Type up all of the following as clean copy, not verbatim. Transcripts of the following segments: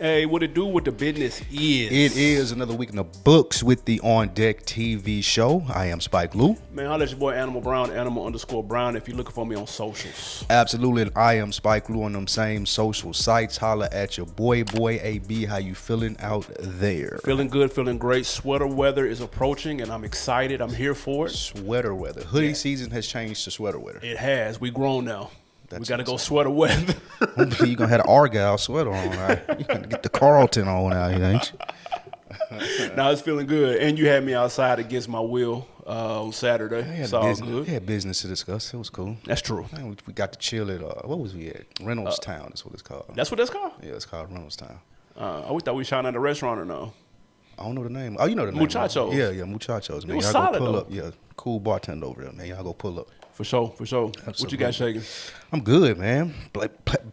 Hey, what it do? What the business is? It is another week in the books with the On Deck TV show. I am Spike Lou. Man, holla at your boy Animal Brown, Animal_Brown, if you're looking for me on socials. Absolutely, and I am Spike Lou on them same social sites. Holla at your boy AB. How you feeling out there? Feeling good, feeling great. Sweater weather is approaching, and I'm excited. I'm here for it. Sweater weather. Hoodie season has changed to sweater weather. It has. We grown now. That's we got to go sweater weather. You're going to have the Argyle sweater on, right? You got to get the Carlton on out here, ain't you? Now it's feeling good. And you had me outside against my will on Saturday. It's all good. We had business to discuss. It was cool. That's true. Man, we got to chill at, what was we at? Reynolds Town, that's what it's called. That's what that's called? Yeah, it's called Reynolds Town. We thought we shot at a restaurant or no? I don't know the name. Oh, you know the name. Muchachos. Yeah, Muchachos. Man, it was y'all solid, go pull though. up. Yeah, cool bartender over there, man. Y'all go pull up. For sure. What you got shaking? I'm good, man.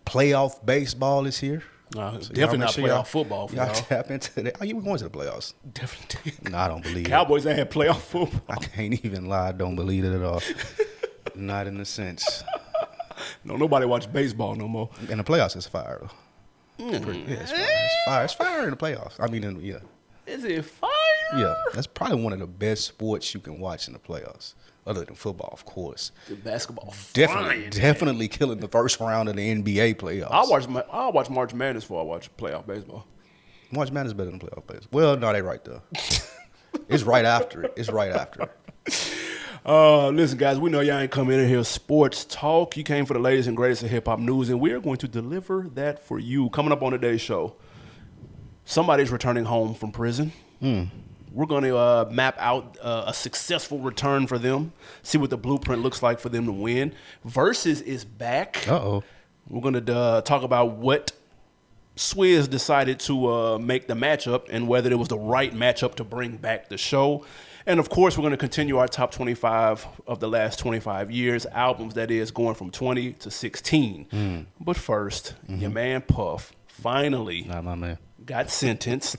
Playoff baseball is here. Definitely not playoff football for y'all. y'all. Tap into that. Oh, you were going to the playoffs. Definitely. No, I don't believe Cowboys ain't had playoff football. it. I can't even lie. I don't believe it at all. Not in a sense. No, nobody watch baseball no more. In the playoffs, it's fire, though. Yeah, it's fire. It's fire. It's fire in the playoffs. I mean, yeah. Is it fire? Yeah, that's probably one of the best sports you can watch in the playoffs, other than football, of course. The basketball, Definitely killing the first round of the NBA playoffs. I'll watch March Madness before I watch playoff baseball. March Madness better than playoff baseball. Well, no, they right there. It's right after it. Listen, guys, we know y'all ain't come in here sports talk. You came for the latest and greatest of hip hop news, and we are going to deliver that for you. Coming up on today's show, somebody's returning home from prison. We're going to map out a successful return for them, see what the blueprint looks like for them to win. Verzuz is back. Uh-oh. We're going to talk about what Swizz decided to make the matchup and whether it was the right matchup to bring back the show. And, of course, we're going to continue our top 25 of the last 25 years, albums, that is, going from 20 to 16. But first, your man Puff finally Not my man. got sentenced.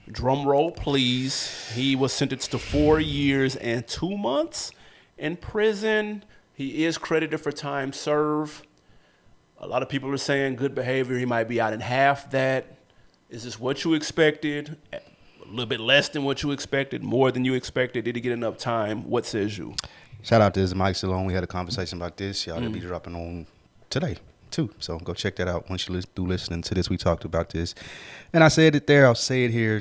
Drum roll, please. He was sentenced to 4 years and 2 months in prison. He is credited for time served. A lot of people are saying good behavior. He might be out in half that. Is this what you expected? A little bit less than what you expected? More than you expected? Did he get enough time? What says you? Shout out to this Mike Salone. We had a conversation about this. Y'all will be dropping on today, too. So go check that out once you do listening to this. We talked about this. And I said it there. I'll say it here.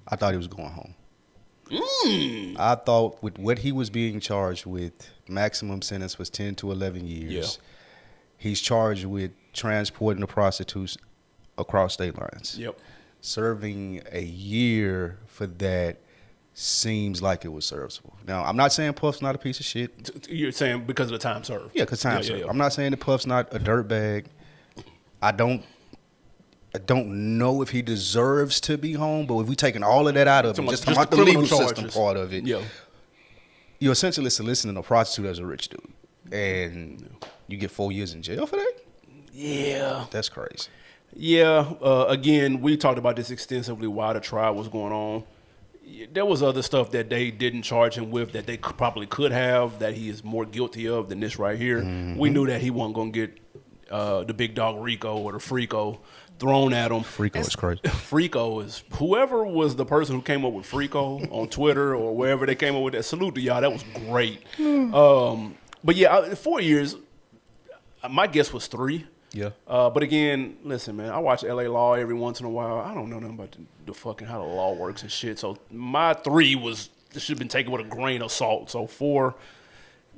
I thought he was going home. I thought with what he was being charged with, maximum sentence was 10 to 11 years. Yeah. He's charged with transporting the prostitutes across state lines. Yep. Serving a year for that seems like it was serviceable. Now, I'm not saying Puff's not a piece of shit. You're saying because of the time served? Yeah, because time served. Yeah. I'm not saying that Puff's not a dirtbag. I don't know if he deserves to be home, but if we taking all of that out of it, just talking about the legal system part of it, you're essentially soliciting a prostitute as a rich dude. And you get 4 years in jail for that? Yeah. That's crazy. Yeah. Again, we talked about this extensively while the trial was going on. There was other stuff that they didn't charge him with that they probably could have, that he is more guilty of than this right here. We knew that he wasn't going to get the big dog Rico or the Freako thrown at him. Freako is crazy. Freako is whoever was the person who came up with Freako on Twitter or wherever they came up with that. Salute to y'all. That was great. But yeah, 4 years. My guess was 3. Yeah. But again, listen, man. I watch LA Law every once in a while. I don't know nothing about the fucking how the law works and shit. So my 3 should have been taken with a grain of salt. So 4.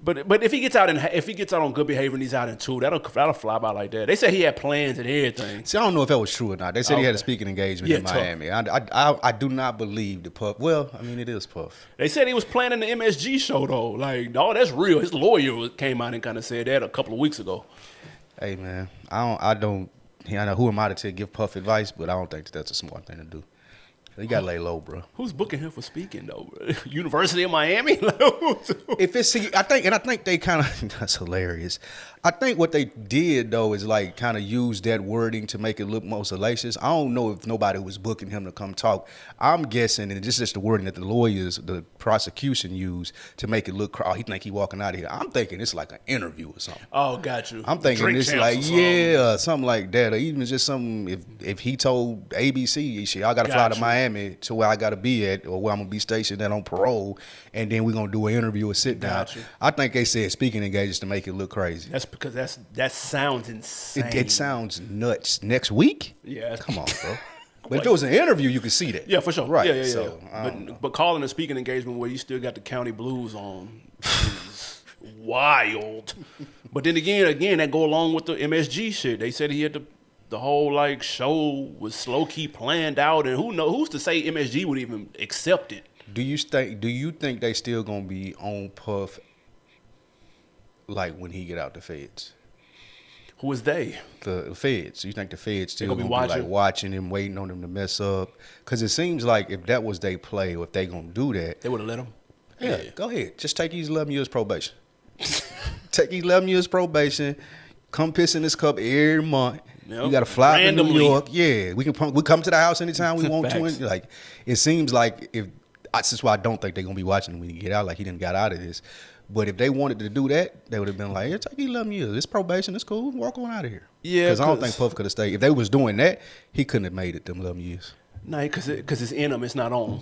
But if he gets out on good behavior and he's out in 2, that'll fly by like that. They said he had plans and everything. See, I don't know if that was true or not. They said he had a speaking engagement in Miami. I do not believe the Puff. Well, I mean, it is Puff. They said he was planning the MSG show though. Like, no, that's real. His lawyer came out and kind of said that a couple of weeks ago. Hey man, I know who am I to give Puff advice, but I don't think that's a smart thing to do. You gotta lay low, bro. Who's booking him for speaking though? University of Miami. If it's, I think they kind of that's hilarious. I think what they did though is like kind of use that wording to make it look more salacious. I don't know if nobody was booking him to come talk. I'm guessing, and this is the wording that the prosecution used to make it look. Oh, he think he walking out of here. I'm thinking it's like an interview or something. Oh, got you. I'm thinking Drink it's like something like that, or even just something. If he told ABC, shit, I got to fly to Miami to where I got to be at, or where I'm gonna be stationed at on parole, and then we're gonna do an interview or sit down. I think they said speaking engagements to make it look crazy. That's because that sounds insane. It sounds nuts. Next week? Yeah. Come on, bro. But if it was an interview, you could see that. Yeah, for sure. Right. Yeah. So, but calling a speaking engagement where you still got the county blues on is wild. But then again, that go along with the MSG shit. They said he had the whole like show was low key planned out, and who's to say MSG would even accept it? Do you think they still gonna be on Puff like when he get out the feds? Who is they? The feds. You think the feds still gonna be like watching him, waiting on him to mess up? Because it seems like if that was they play, or if they gonna do that, They would have let him. yeah, go ahead. Just take these 11 years probation. Take these 11 years probation. Come piss in this cup every month. Yep. You got to fly Randomly. to New York. Yeah, we come to the house anytime we want Facts. to. Like it seems like that's why I don't think they're gonna be watching him when he get out. Like he didn't got out of this. But if they wanted to do that, they would have been like, "Yeah, take 11 years. It's probation. It's cool. Walk on out of here." Yeah, because I don't think Puff could have stayed. If they was doing that, he couldn't have made it them 11 years. No, because it's in him. It's not on.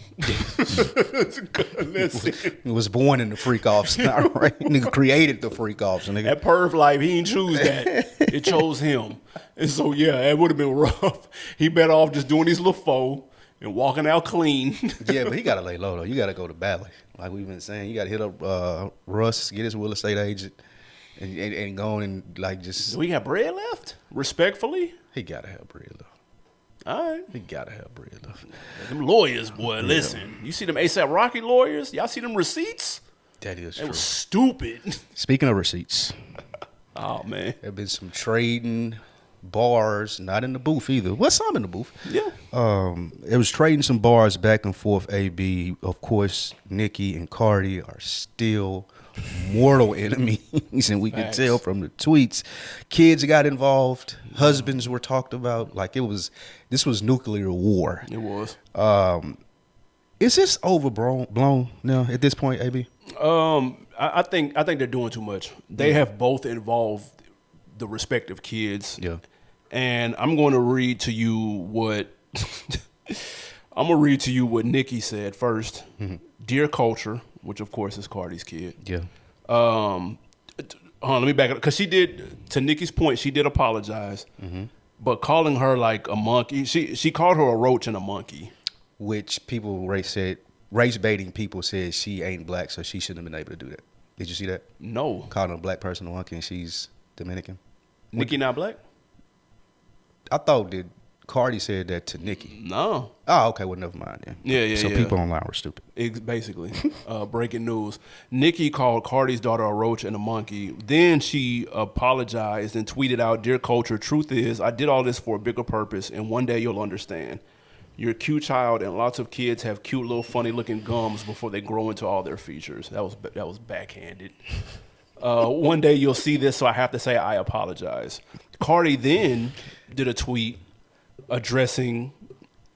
Listen. He was born in the freak offs, not right? Nigga created the freak offs, nigga. That perv life, he didn't choose that. It chose him. And so, yeah, it would have been rough. He better off just doing these little foe and walking out clean. Yeah, but he got to lay low, though. You got to go to Bally. Like we've been saying, you got to hit up Russ, get his real estate agent, and go on and, like, just... Do we got bread left? Respectfully? He got to have bread left. All right. He got to have bread left. Them lawyers, boy, listen. You see them A$AP Rocky lawyers? Y'all see them receipts? That is It true. was stupid. Speaking of receipts, Oh, man. there been some trading bars, not in the booth either. Well, some in the booth. Yeah. It was trading some bars back and forth. AB, of course, Nicki and Cardi are still mortal enemies, and we can Facts. tell from the tweets. Kids got involved. Husbands were talked about. Like this was nuclear war. It was. Is this overblown now at this point, AB? I think they're doing too much. They have both involved the respective kids. Yeah. And I'm going to read to you what Nikki said first. Mm-hmm. Dear Culture, which of course is Cardi's kid. Yeah. Hold on, let me back up because she did. To Nikki's point, she did apologize, but calling her like a monkey, she called her a roach and a monkey. Which people race baiting people said she ain't black, so she shouldn't have been able to do that. Did you see that? No, Calling a black person a monkey and she's Dominican. Nikki not black. I thought that Cardi said that to Nicki. No. Oh, okay. Well, never mind then. Yeah. So people online were stupid. Basically, breaking news. Nikki called Cardi's daughter a roach and a monkey. Then she apologized and tweeted out, "Dear Culture, truth is, I did all this for a bigger purpose, and one day you'll understand. You're a cute child, and lots of kids have cute little funny-looking gums before they grow into all their features." That was backhanded. One day you'll see this, so I have to say I apologize. Cardi then did a tweet addressing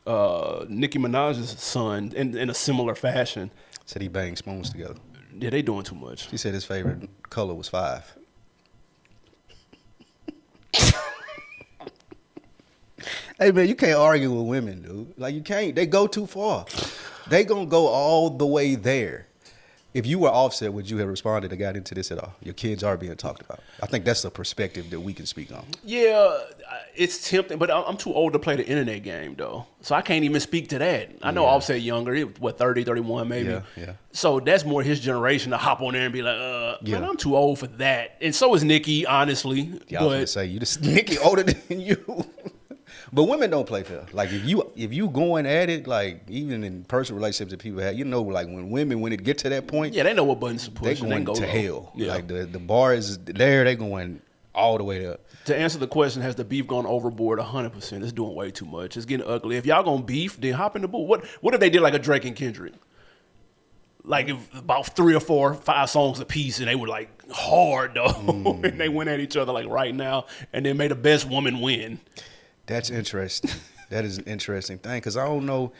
Nicki Minaj's son in a similar fashion. Said he banged spoons together. Yeah, they doing too much. She said his favorite color was 5. Hey, man, you can't argue with women, dude. Like, you can't. They go too far. They gonna go all the way there. If you were Offset, would you have responded or got into this at all? Your kids are being talked about. I think that's the perspective that we can speak on. Yeah, it's tempting, but I'm too old to play the internet game, though. So I can't even speak to that. I know Offset younger, 30, 31 maybe. Yeah. So that's more his generation to hop on there and be like, man, I'm too old for that. And so is Nikki, honestly. Yeah, I was gonna say, you just Nicki older than you. But women don't play fair. Like if you going at it, like even in personal relationships that people have, you know, like when it get to that point, yeah, they know what buttons to they push. going go to low. hell. Yeah. Like the bar is there, they going all the way up. To answer the question, has the beef gone overboard? 100%. It's doing way too much. It's getting ugly. If y'all gonna beef, then hop in the booth. What if they did like a Drake and Kendrick? Like if about 3 or 4, 5 songs a piece, and they were like hard though, and they went at each other like right now, and then made the best woman win. That's interesting. That is an interesting thing because I don't know.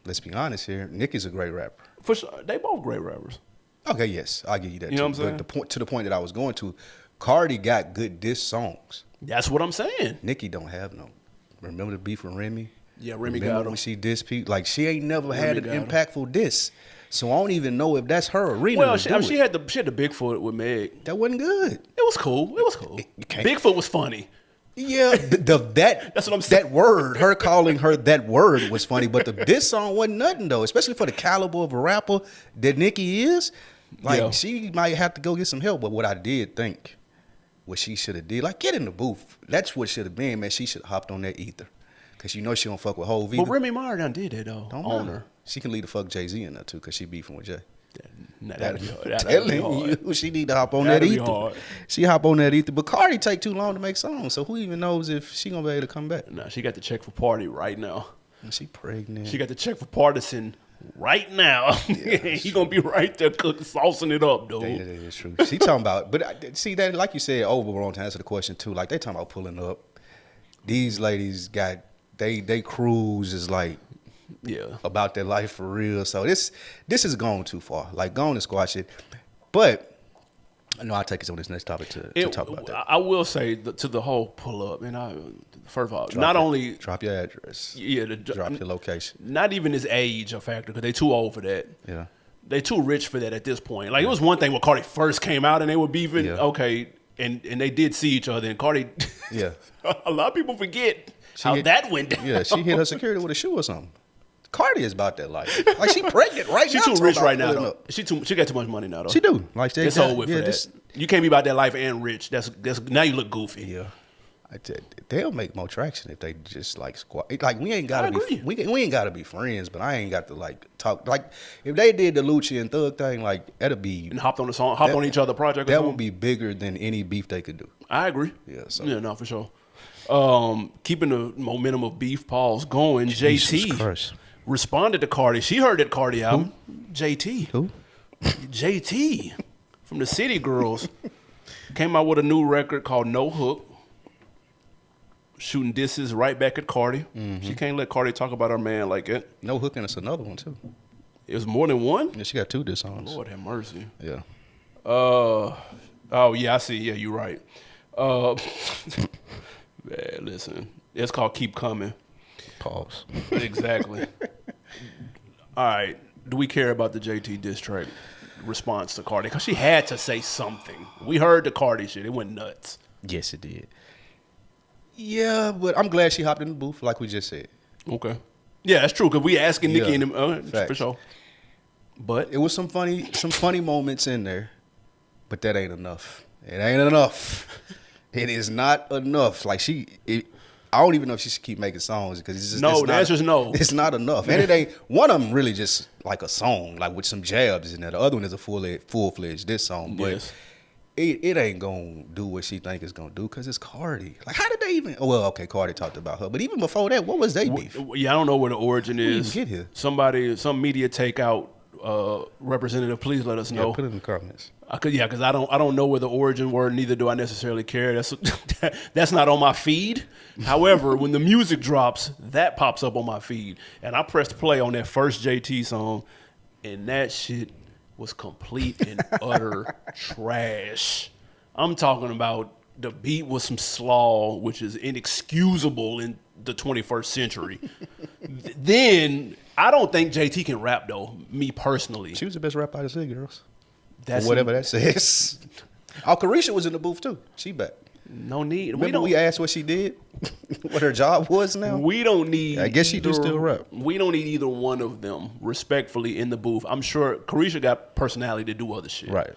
Let's be honest here. Nicki's a great rapper. For sure, they both great rappers. Okay, yes, I'll give you that. You know what I'm saying? But to the point that I was going to, Cardi got good diss songs. That's what I'm saying. Nicki don't have no. Remember the beef with Remy? Yeah, Remy Remember got him. when she dissed people? Like she ain't never had an got him. impactful diss. So I don't even know if that's her arena. Well, to do she it. had the Bigfoot with Meg. That wasn't good. It was cool. It was cool. You can't- Bigfoot was funny. Yeah, that's what I'm saying. That word, her calling her that word was funny, but the diss song wasn't nothing though, especially for the caliber of a rapper that Nicki is. Like Yeah. she might have to go get some help. But what I did think, what she should have did, like get in the booth. That's what should have been, man. She should have hopped on that ether, cause you know she don't fuck with Hov either. But Remy Ma done did that though. Don't On matter. her. She can lead the fuck Jay-Z in there too, cause she beefing with Jay. That'd be hard. That'd be Telling hard. you, she need to hop on That'd that be ether. hard. She hop on that ether, but Cardi take too long to make songs, so who even knows if she gonna be able to come back? Nah, she got the check for Party right now. And she pregnant. She got the check for Partisan right now. He gonna be right there cooking, saucing it up, dude. Yeah, that is true. She talking about, but see that, like you said, overall to answer the question too. Like they talking about pulling up. These ladies got they cruise is like Yeah. about their life for real. So this is going too far. Like going to squash it. But I know I'll take us on this next topic to talk about that. I will say to the whole pull up, and first of all, Drop your address. yeah, Drop your location. not even his age a factor because they too old for that. Yeah. They too rich for that at this point. Like it was one thing when Cardi first came out and they were beefing. Yeah. Okay, and they did see each other, and Cardi. Yeah. A lot of people forget how that went down. Yeah, she hit her security with a shoe or something. Cardi is about that life. Like she pregnant right She now. too talking rich about right now. pulling Though. up. She got too much money now though. She do. Like they It's got- over with yeah, for that. this- You can't be about that life and rich. That's now you look goofy. Yeah. They'll make more traction if they just like squat. Like we ain't gotta I be we ain't gotta be friends, but I ain't got to like talk. Like if they did the Lucci and Thug thing, like that'd be And hopped on the song, hopped on each other project. Or that something. would be bigger than any beef they could do. I agree. Yeah, so- Yeah, no, for sure. Keeping the momentum of beef pause going, Jesus JT Christ. responded to Cardi. She heard that Cardi album. JT. Who? JT from the City Girls came out with a new record called No Hook. Shooting disses right back at Cardi. Mm-hmm. She can't let Cardi talk about her man like that. No hooking. It's another one too. It was more than one? Yeah, she got 2 diss songs. Lord have mercy. Yeah. Oh yeah, I see. Yeah, you're right. Man, listen, it's called Keep Coming. Pause. Exactly. All right. Do we care about the JT diss track response to Cardi? Because she had to say something. We heard the Cardi shit. It went nuts. Yes, it did. Yeah, but I'm glad she hopped in the booth, like we just said. Okay. Yeah, that's true. Because we asking Nikki Yeah, and them for facts. sure. But It was some funny moments in there, but that ain't enough. It ain't enough. It is not enough. Like I don't even know if she should keep making songs because it's just No, it's the not- answer is no. It's not enough, and it ain't one of them really just like a song, like with some jabs in there. The other one is a full-fledged diss song, but Yes. it ain't gonna do what she think it's gonna do because it's Cardi. Like how did they even? Oh, well, okay, Cardi talked about her, but even before that, what was they beef? yeah, I don't know where the origin even is. get here? Some media takeout representative, please let us know. Yeah, put it in the comments. Because I don't know where the origin were. Neither do I necessarily care. That's not on my feed. However, when the music drops, that pops up on my feed, and I pressed play on that first JT song, and that shit was complete and utter trash. I'm talking about the beat was some slaw, which is inexcusable in the 21st century. Then I don't think JT can rap though. Me personally, She was the best rapper out of City Girls. that's Or whatever that says. Oh, Carisha was in the booth too. She back. no need. Remember we asked what she did, what her job was now. We don't need. I guess she do still rap. We don't need either one of them, respectfully, in the booth. I'm sure Carisha got personality to do other shit. Right.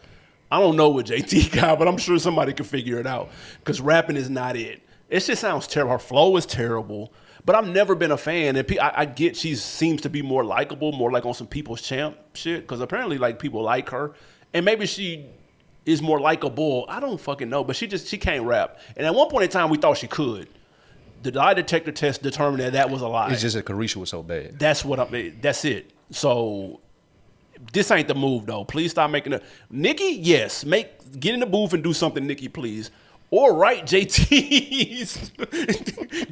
I don't know what JT got, but I'm sure somebody can figure it out. Because rapping is not it. It just sounds terrible. Her flow is terrible. But I've never been a fan. And I get she seems to be more likable, more like on some People's Champ shit. Because apparently, like, people like her. And maybe she is more likable. I don't fucking know, but she can't rap. And at one point in time, we thought she could. The lie detector test determined that was a lie. It's just that Carisha was so bad. That's what I mean. That's it. So this ain't the move, though. Please stop making it. Nikki, yes, get in the booth and do something, Nikki, please. Or write JT's.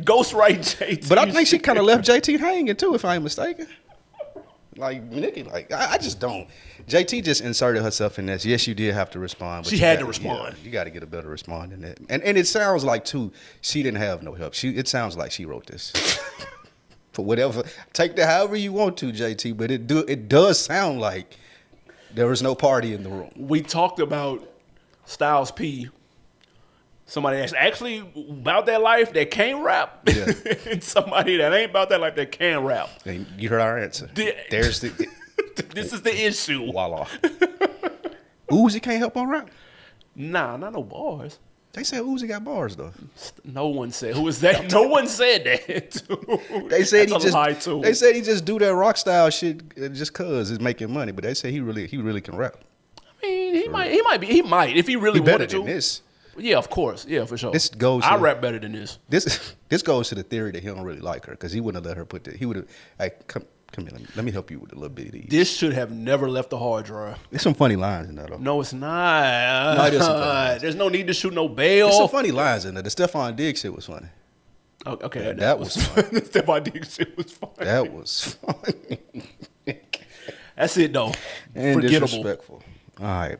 Ghost write JT. But I think she kind of left JT hanging too, if I ain't mistaken. Like Nikki, I just don't. JT just inserted herself in this. Yes, you did have to respond. But she had to respond. Yeah, you got to get a better response than that. And it sounds like too, she didn't have no help. It sounds like she wrote this. For whatever, take that however you want to, JT. But it does sound like there was no party in the room. We talked about Styles P. Somebody asked actually about that life that can't rap, yeah. And somebody that ain't about that life that can rap. And you heard our answer. There's the. This is the issue. Voila. Uzi can't help on rap. Nah, not no bars. They said Uzi got bars though. No one said. Who was that? No one said that. They said That's he just. lie too. They said he just do that rock style shit just cause it's making money. But they say he really can rap. I mean, he might if he really He better wanted to. than this. Yeah, of course. Yeah, for sure. This goes. I rap better than this. This goes to the theory that he don't really like her because he wouldn't have let her put that. He would have. Hey, come here. Let me help you with a little bit of these. This should have never left the hard drive. There's some funny lines in there though. No, it's not. No, there's some funny lines. There's no need to shoot no bail. There's some funny lines in there. The Stephon Diggs shit was funny. Oh, okay, that was funny. The Stephon Diggs shit was funny. That was funny. That's it though. And forgettable. Disrespectful. All right.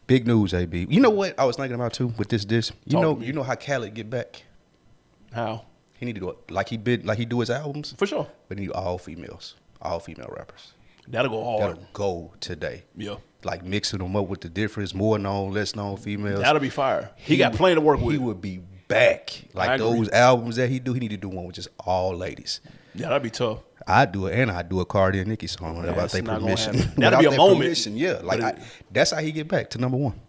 Big news, AB. You know what I was thinking about too with this? You know how Khaled get back? How? He need to do it like he do his albums. For sure. But he need all female rappers. That'll go hard. That'll go today. Yeah. Like mixing them up with the difference, more known, less known females. That'll be fire. He got plenty to work with. He would be back. Like those albums that he need to do one with just all ladies. Yeah, that'd be tough. I'd do it, and I'd do a Cardi and Nicki song without their permission. That'd be a moment. Yeah, like that's how he get back to number one.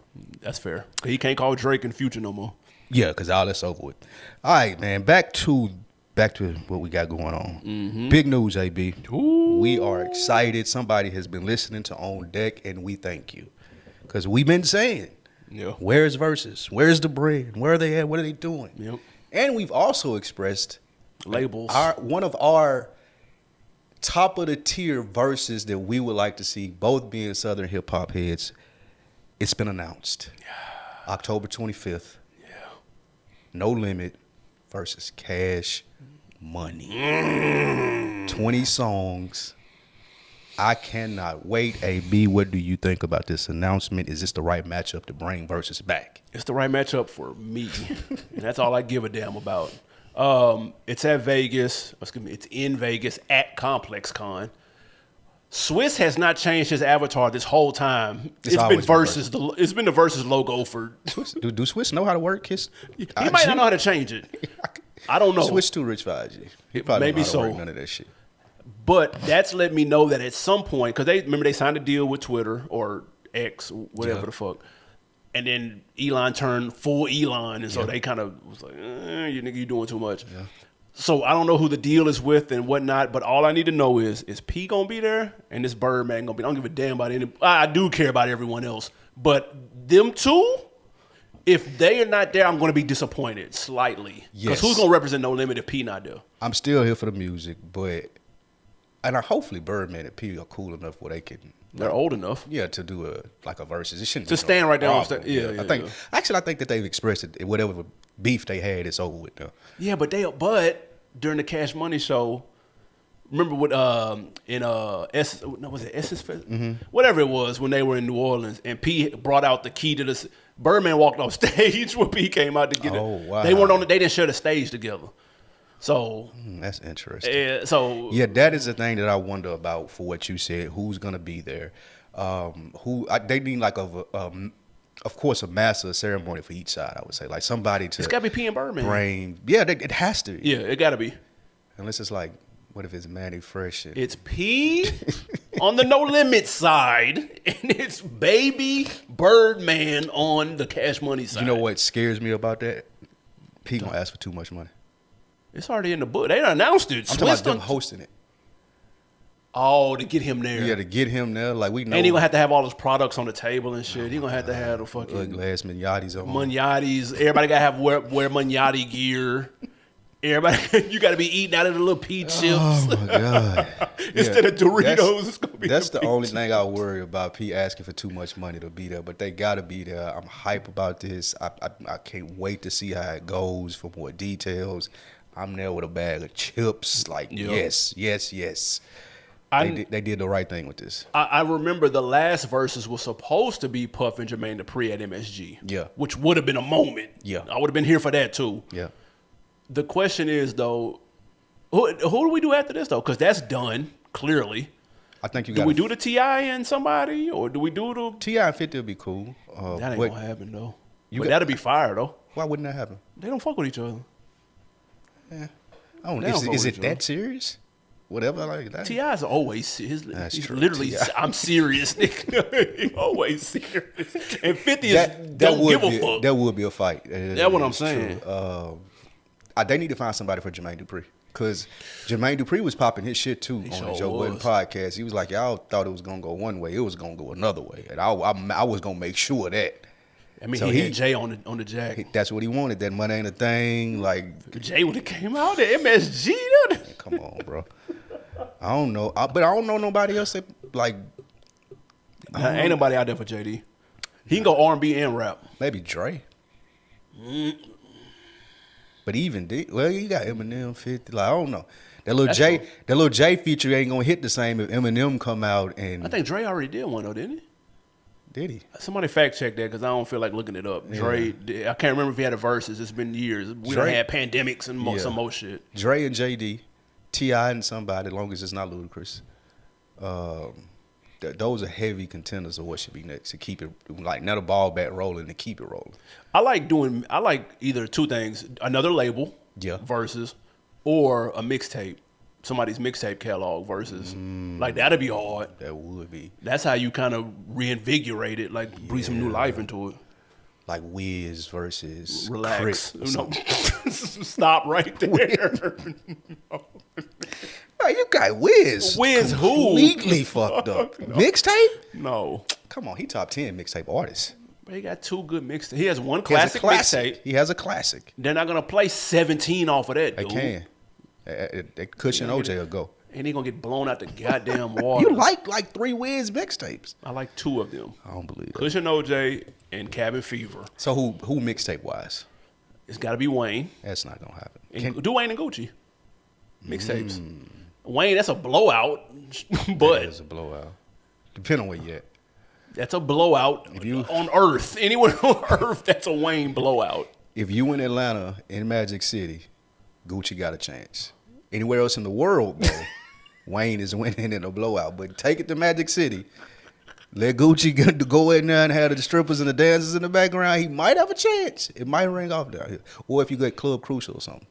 That's fair. He can't call Drake and Future no more. Yeah, because all that's over with. All right, man. Back to what we got going on. Mm-hmm. Big news, AB. Ooh. We are excited. Somebody has been listening to On Deck, and we thank you because we've been saying, where's Verzuz? Where's the bread? Where are they at? What are they doing? Yep. And we've also expressed labels. One of our top of the tier verses that we would like to see, both being Southern hip hop heads. It's been announced. Yeah. October 25th. Yeah. No Limit versus Cash Money. 20 songs. I cannot wait. AB, what do you think about this announcement? Is this the right matchup to bring Verzuz back? It's the right matchup for me. And that's all I give a damn about. It's at Vegas. Excuse me. It's in Vegas at Complex Con. Swiss has not changed his avatar this whole time. It's been Verzuz. It's been the Verzuz logo for. Do Swiss know how to work his? He might not know how to change it. I don't know. Swiss too rich for IG. He probably maybe don't know how to so. work none of that shit. But that's let me know that at some point, because they signed a deal with Twitter or X, whatever the fuck. And then Elon turned full Elon, and so they kind of was like, you nigga, you doing too much. Yeah. So I don't know who the deal is with and whatnot, but all I need to know is P gonna be there and this Birdman gonna be? I don't give a damn about any. I do care about everyone else, but them two, if they are not there, I'm gonna be disappointed slightly. Because who's gonna represent No Limit if P not there? I'm still here for the music, but hopefully Birdman and P are cool enough where they can. They're old enough. Yeah, to do a Verzuz. It shouldn't to be stand right there on stage. Yeah, I think that they've expressed it. Whatever beef they had, it's over with now. Yeah, but during the Cash Money show, remember what was it Essence Fest? Mm-hmm. Whatever it was when they were in New Orleans, and P brought out the key to the. Birdman walked off stage when P came out to get it. Oh wow! They weren't on. They didn't share the stage together. So that's interesting. That is the thing that I wonder about for what you said. Who's gonna be there? They need like of course a master ceremony for each side. I would say like somebody to. It's gotta be P and Birdman. It has to. Yeah, it gotta be. Unless it's like, what if it's Manny Fresh? It's P on the No Limit side, and it's Baby Birdman on the Cash Money side. You know what scares me about that? P gonna ask for too much money. It's already in the book. They done announced it. I'm talking about them hosting it. Oh, to get him there. Yeah, to get him there. Like, we know. And he gonna have to have all his products on the table and shit. He gonna have to have the fucking ugly ass Minaj's on. Manyatis. Everybody gotta have wear Manyati gear. Everybody, you gotta be eating out of the little pea chips. Oh my god! Instead of Doritos, it's gonna be. That's the only thing I worry about. P asking for too much money to be there, but they gotta be there. I'm hype about this. I can't wait to see how it goes for more details. I'm there with a bag of chips. Like, yes. They did the right thing with this. I remember the last verses was supposed to be Puff and Jermaine Dupri at MSG. Yeah. Which would have been a moment. Yeah. I would have been here for that too. Yeah. The question is, though, who do we do after this, though? Because that's done, clearly. I think you got. Do we do the T.I. and somebody? Or do we do the. T.I. and 50 would be cool. That ain't going to happen, though. But that'll be fire, though. Why wouldn't that happen? They don't fuck with each other. Yeah. I don't know. Is it that serious? Whatever like that. T.I.'s always serious. He's true. literally, I'm serious, nigga. He's always serious. And 50 is don't give a fuck. That would be a fight. That's what I'm saying. They need to find somebody for Jermaine Dupri. Because Jermaine Dupri was popping his shit, too, on the Joe Budden podcast. He was like, y'all thought it was going to go one way. It was going to go another way. And I was going to make sure of that. I mean, so he had Jay on the jack. That's what he wanted. That money ain't a thing. Like, Jay would have came out at MSG. Come on, bro. I don't know. But I don't know nobody else that, like. Ain't nobody out there for JD. He can go R&B and rap. Maybe Dre. But even you got Eminem 50. Like, I don't know. That little J feature ain't gonna hit the same if Eminem come out and. I think Dre already did one though, didn't he? Did he? Somebody fact check that because I don't feel like looking it up. Dre, I can't remember if he had a verses. It's been years. We done had pandemics and some more shit. Dre and JD, T.I. and somebody, as long as it's not Ludacris. Those are heavy contenders of what should be next to keep it like not a ball bat rolling to keep it rolling. I like either two things: another label, versus, or a mixtape. Somebody's mixtape catalog versus. Like, that'd be hard. That would be. That's how you kind of reinvigorate it, like breathe some new life into it. Like Wiz versus Relax. No. Stop right there. Oh, you got Wiz. Wiz who? Completely fucked up. No. Mixtape? No. Come on, he top 10 mixtape artist. But he got two good mixtapes. He has one classic mixtape. He has a classic. They're not going to play 17 off of that, dude. They can. Cushion OJ will go. And he gonna get blown out the goddamn water. You like 3 Wiz mixtapes. I like 2 of them. I don't believe it. Cushion OJ and Cabin Fever. So who mixtape wise? It's got to be Wayne. That's not gonna happen. Do Wayne and Gucci mixtapes. Wayne, that's a blowout. But it's a blowout. Depending on where you at. That's a blowout on Earth. Anywhere on Earth, that's a Wayne blowout. If you in Atlanta, in Magic City, Gucci got a chance. Anywhere else in the world, though, Wayne is winning in a blowout. But take it to Magic City. Let Gucci go in there and have the strippers and the dancers in the background. He might have a chance. It might ring off down here. Or if you get Club Crucial or something.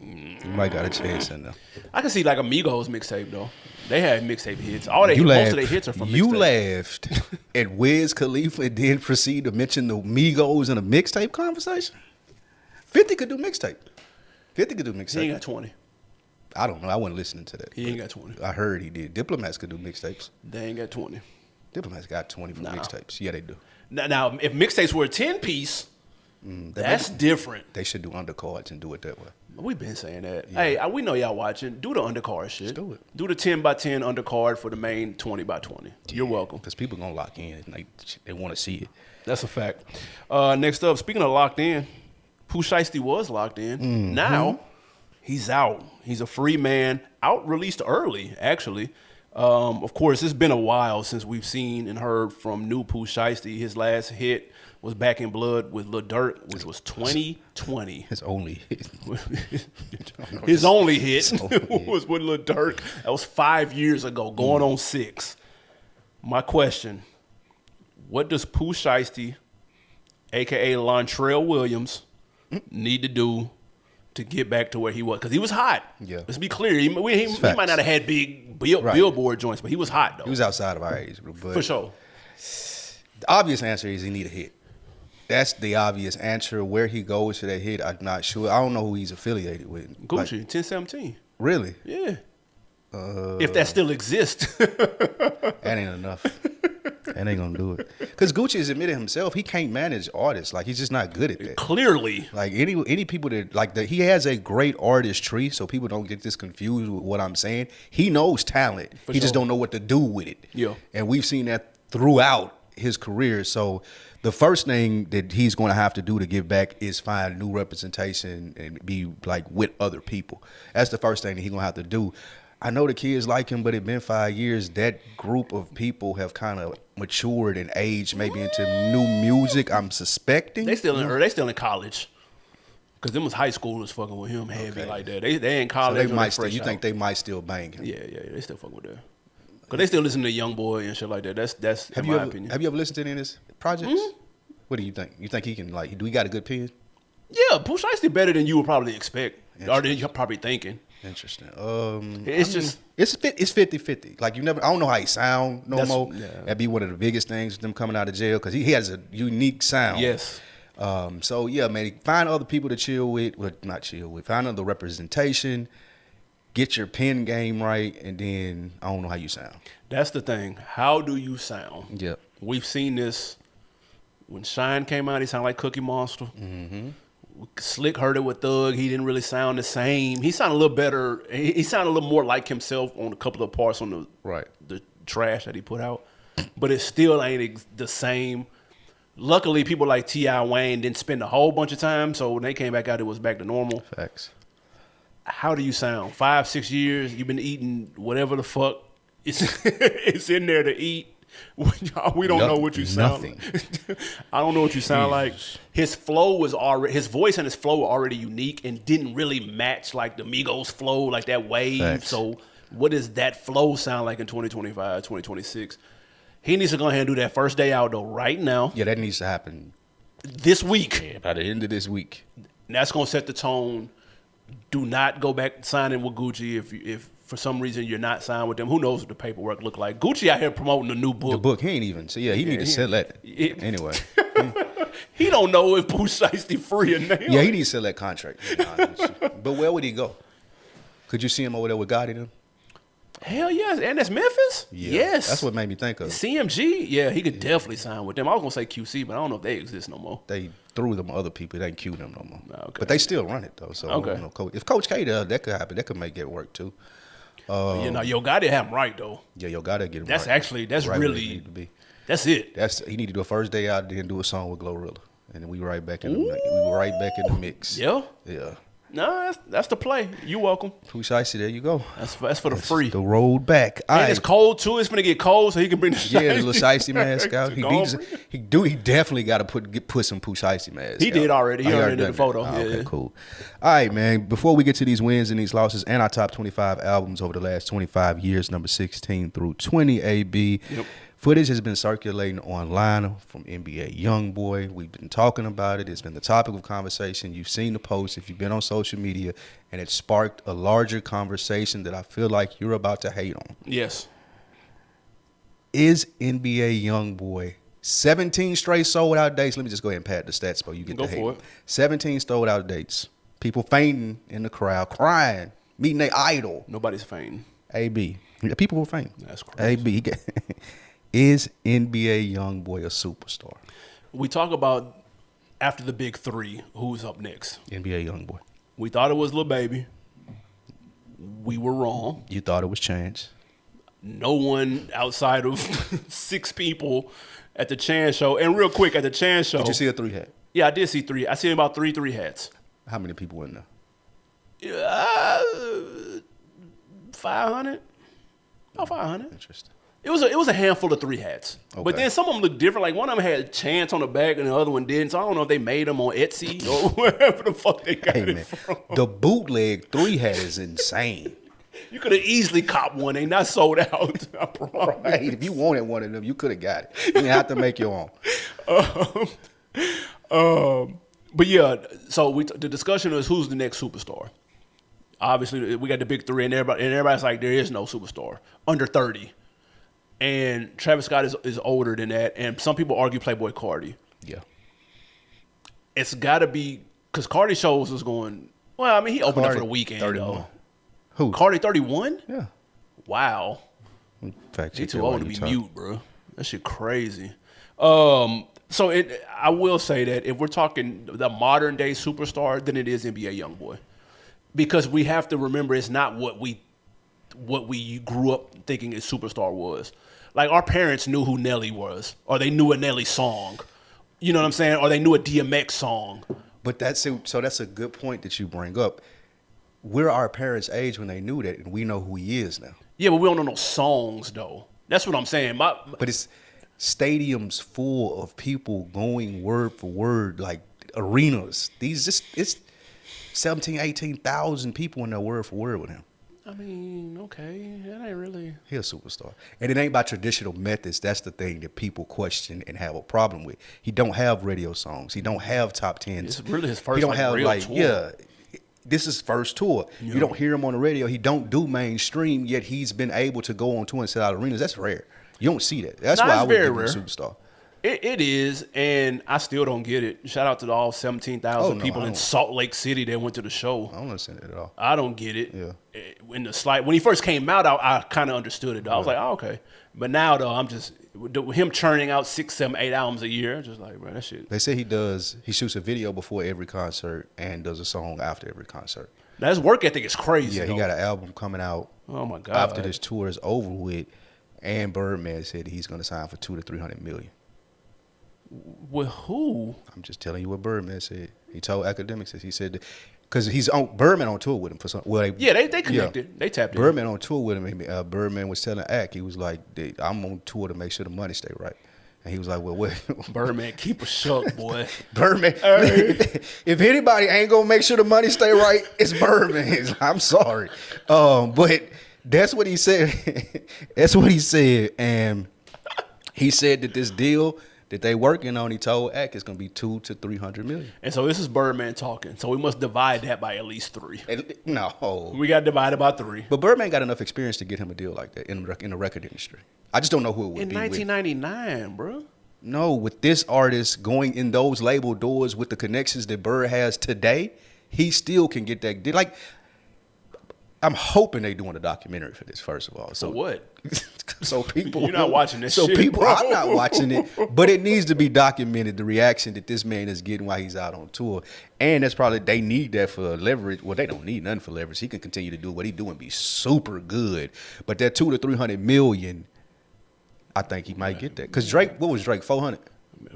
You might got a chance in there. I can see like a Migos mixtape, though. They had mixtape hits. Most of their hits are from mixtape. You laughed at Wiz Khalifa and then proceed to mention the Migos in a mixtape conversation? 50 could do mixtape. 50 could do mixtape. He ain't got 20. I don't know. I wasn't listening to that. He ain't got 20. I heard he did. Diplomats could do mixtapes. They ain't got 20. Diplomats got 20 for mixtapes. Yeah, they do. Now, if mixtapes were a 10-piece, that's different. They should do undercards and do it that way. We've been saying that. Yeah. Hey, we know y'all watching. Do the undercard shit. Let's do it. Do the 10x10 undercard for the main 20x20. Yeah. You're welcome. Because people going to lock in. They want to see it. That's a fact. Next up, speaking of locked in, Pooh Shiesty was locked in. Now, he's out. He's a free man. Out released early, actually. Of course, it's been a while since we've seen and heard from new Pooh Shiesty. His last hit was Back in Blood with Lil Durk, which was 2020. His only hit. His only hit was with Lil Durk. That was 5 years ago, going on 6. My question, what does Pooh Shiesty, a.k.a. Lontrell Williams, need to do to get back to where he was? Because he was hot. Yeah. Let's be clear. He might not have had big billboard joints, but he was hot, though. He was outside of our age group. But for sure. The obvious answer is he need a hit. That's the obvious answer. Where he goes for that hit, I'm not sure. I don't know who he's affiliated with. Gucci, 1017. Really? Yeah. If that still exists. That ain't enough. That ain't gonna do it. Because Gucci has admitted himself he can't manage artists. Like he's just not good at that. Clearly. Like any people that like that, he has a great artistry, so people don't get this confused with what I'm saying. He knows talent. He just don't know what to do with it. Yeah. And we've seen that throughout his career. So the first thing that he's going to have to do to give back is find new representation and be like with other people. That's the first thing that he's going to have to do. I know the kids like him, but it's been 5 years. That group of people have kind of matured and aged maybe into new music. I'm suspecting They still in college. Cause them was high schoolers fucking with him heavy like that. They in college. So they might still. You think they might still bang him? Yeah, they still fucking with that. Cause they still listen to Youngboy and shit like that. That's in my opinion. Have you ever listened to any of his projects? Mm-hmm. What do you think? You think he can like? Do he got a good pen? Yeah, Pooh Shiesty better than you would probably expect, or than you're probably thinking. Interesting. It's 50-50. Like I don't know how he sound no more. Yeah. That'd be one of the biggest things with them coming out of jail because he has a unique sound. Yes. So yeah, man, find other people to chill with. Well, not chill with. Find other representation. Get your pen game right, and then I don't know how you sound. That's the thing. How do you sound? Yeah. We've seen this when Shine came out. He sounded like Cookie Monster. Mm-hmm. Slick heard it with Thug. He didn't really sound the same. He sounded a little better. He sounded a little more like himself on a couple of parts on the trash that he put out. But it still ain't the same. Luckily, people like T.I. Wayne didn't spend a whole bunch of time. So when they came back out, it was back to normal. Facts. How do you sound? 5-6 years, you've been eating whatever the fuck it's in there to eat. We don't know what you sound like. I don't know what you sound like. His flow was already, his voice and his flow were already unique and didn't really match like the Migos flow, like that wave. Facts. So what does that flow sound like in 2025, 2026? He needs to go ahead and do that first day out though right now. Yeah, that needs to happen this week. Yeah, by the end of this week. And that's gonna set the tone. Do not go back signing with Gucci if for some reason you're not signed with them. Who knows what the paperwork look like? Gucci out here promoting a new book. The book, he ain't even. So yeah, he need to sell that. Anyway. He don't know if Pooh Shiesty free or not. Yeah, he needs to sell that contract. But where would he go? Could you see him over there with Gotti then? Hell yes. And that's Memphis? Yeah, yes. That's what made me think of CMG? Yeah, he could definitely sign with them. I was going to say QC, but I don't know if they exist no more. They threw them other people. They ain't cue them no more. Okay. But they still run it, though. So, okay. You know, if Coach K does, that could happen. That could make it work, too. Yo Gotti have him right, though. Yeah, Yo Gotti get him that's right. Actually, that's right really, need to be. That's it. He need to do a first day out there and do a song with Glorilla. And then we right back in the mix. Yeah? Yeah. No, that's the play. You welcome. Pooh Shiesty, there you go. That's for the free. The road back. And it's cold too. It's gonna get cold, so he can bring the the little Shiesty mask out. He definitely got to put some Pooh Shiesty mask. He did already. He already did the photo. Oh, okay, cool. All right, man. Before we get to these wins and these losses and our top 25 albums over the last 25 years, number 16 through 20, AB. Yep. Footage has been circulating online from NBA Youngboy. We've been talking about it. It's been the topic of conversation. You've seen the post if you've been on social media, and it sparked a larger conversation that I feel like you're about to hate on. Yes. Is NBA Youngboy 17 straight sold out dates? Let me just go ahead and pad the stats before you get to hate. Go for it. 17 sold out dates. People fainting in the crowd, crying, meeting their idol. Nobody's fainting. AB. People were fainting. That's crazy. AB. Is NBA Youngboy a superstar? We talk about after the big three, who's up next? NBA Youngboy. We thought it was Lil Baby. We were wrong. You thought it was Chance. No one outside of 6 people at the Chance show. And real quick, at the Chance show. Did you see a 3 hat? Yeah, I did see 3. I seen about 3 hats. How many people were in there? 500. About 500. Interesting. It was a handful of 3 hats. Okay. But then some of them looked different. Like one of them had Chance on the back and the other one didn't. So I don't know if they made them on Etsy or wherever the fuck they got it from. The bootleg 3 hat is insane. You could have easily copped one. They not sold out. I promise. Right. If you wanted one of them, you could have got it. You didn't have to make your own. But yeah, so the discussion is who's the next superstar. Obviously, we got the big 3, and everybody's like, there is no superstar under 30. And Travis Scott is older than that, and some people argue Playboy Cardi. Yeah. It's got to be, because Cardi shows was going, well, I mean, he opened up for the weekend, 31. Though. Who? Cardi 31? Yeah. Wow. Fact He check too that while old to you be talk. mute, bro. That shit crazy. So I will say that if we're talking the modern day superstar, then it is NBA Youngboy, because we have to remember it's not what we grew up thinking a superstar was. Like our parents knew who Nelly was, or they knew a Nelly song. You know what I'm saying? Or they knew a DMX song. But that's a good point that you bring up. We're our parents' age when they knew that, and we know who he is now. Yeah, but we don't know no songs though. That's what I'm saying. But it's stadiums full of people going word for word, like arenas. It's 17, 18,000 people in there word for word with him. I mean, okay, that ain't really. He's a superstar. And it ain't by traditional methods. That's the thing that people question and have a problem with. He don't have radio songs. He don't have top tens. It's really his first He don't have real like tour. yeah. This is first tour. Yeah. You don't hear him on the radio. He don't do mainstream, yet he's been able to go on tour and sell out arenas. That's rare. You don't see that. That's Nah, why it's I would very give him a rare. superstar. It is, and I still don't get it. Shout out to all 17,000 no, people I in don't. Salt Lake City that went to the show. I don't understand it at all. I don't get it. Yeah. When he first came out, I kind of understood it. Though. I was like, oh, okay. But now though, I'm just him churning out 6, 7, 8 albums a year. Just like, bro, that shit. They say he shoots a video before every concert and does a song after every concert. Now, his work ethic is crazy. Yeah, though. he got an album coming out Oh my god. after this tour is over with, and Birdman said he's going to sign for $200 to $300 million. With who? I'm just telling you what Birdman said. He told academics this. He said because he's on Birdman on tour with him for some. Well, They connected. Yeah. They tapped in. Birdman on tour with him. Birdman was telling Ack, he was like, "I'm on tour to make sure the money stay right." And he was like, "Well, what?" Birdman, keep a shuck, boy. Birdman. If anybody ain't gonna make sure the money stay right, it's Birdman. I'm sorry, but that's what he said. That's what he said, and he said that this deal that they working on, he told Ack, it's gonna be $200 to $300 million. And so this is Birdman talking. So we must divide that by at least 3. No, We got to divide it by 3. but Birdman got enough experience to get him a deal like that in the record industry. I just don't know who it would In be. 1999, bro. No, with this artist going in those label doors with the connections that Bird has today, he still can get that deal. Like, I'm hoping they doing a documentary for this, first of all. So what? So people, You're not watching this so shit, people, bro. I'm not watching it, but it needs to be documented. The reaction that this man is getting while he's out on tour, and that's probably they need that for leverage. Well, they don't need nothing for leverage. He can continue to do what he's doing, be super good. But that $200 to $300 million, I think he might get that. Cause Drake, what was Drake? 400.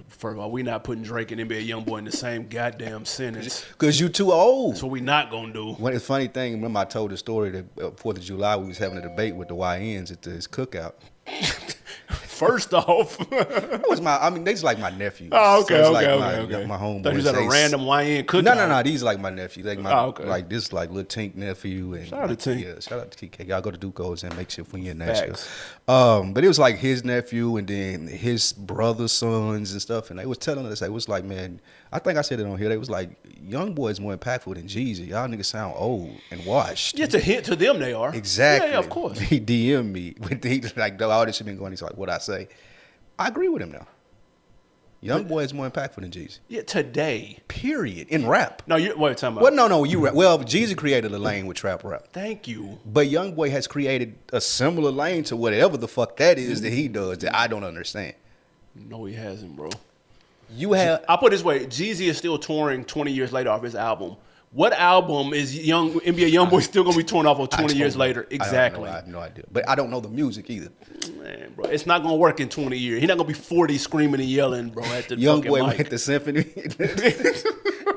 First of all, we not putting Drake and NBA Youngboy in the same goddamn sentence. Cause you too old. That's what we not gonna do. One of the funny thing, remember I told the story that 4th of July we was having a debate with the YNs at his cookout. First off, That was these like my nephews. oh, okay, So it's okay, like okay. my homeboys. Thought you was at a random YN cookout. No. These like my nephews. Like my Oh, okay. like this like little Tink nephew and Shout out to Tink. Yeah, shout out to TK. Y'all go to Duco's and make shift when you're in Nashville. Facts. But it was like his nephew and then his brother's sons and stuff. And they was telling us, it was like, man, I think I said it on here. They was like, Youngboy is more impactful than Jeezy. Y'all niggas sound old and washed. Just a hint to them, they are. Exactly. Yeah, of course. He DM'd me with like all this shit been going. He's like, what I say? I agree with him now. Youngboy is more impactful than Jeezy. Yeah, today. Period. In rap. No, you wait. Time out. Well, no. Well, Jeezy created a lane with trap rap, Thank you. but Youngboy has created a similar lane to whatever the fuck that is that he does that I don't understand. No, he hasn't, bro. You have I'll put it this way: Jeezy is still touring 20 years later off his album. What album is NBA Youngboy still gonna be touring off of 20 years later? Exactly. I have no idea, but I don't know the music either. Man, bro, it's not gonna work in 20 years. He's not gonna be 40 screaming and yelling, bro, at the Youngboy fucking mic. went to symphony.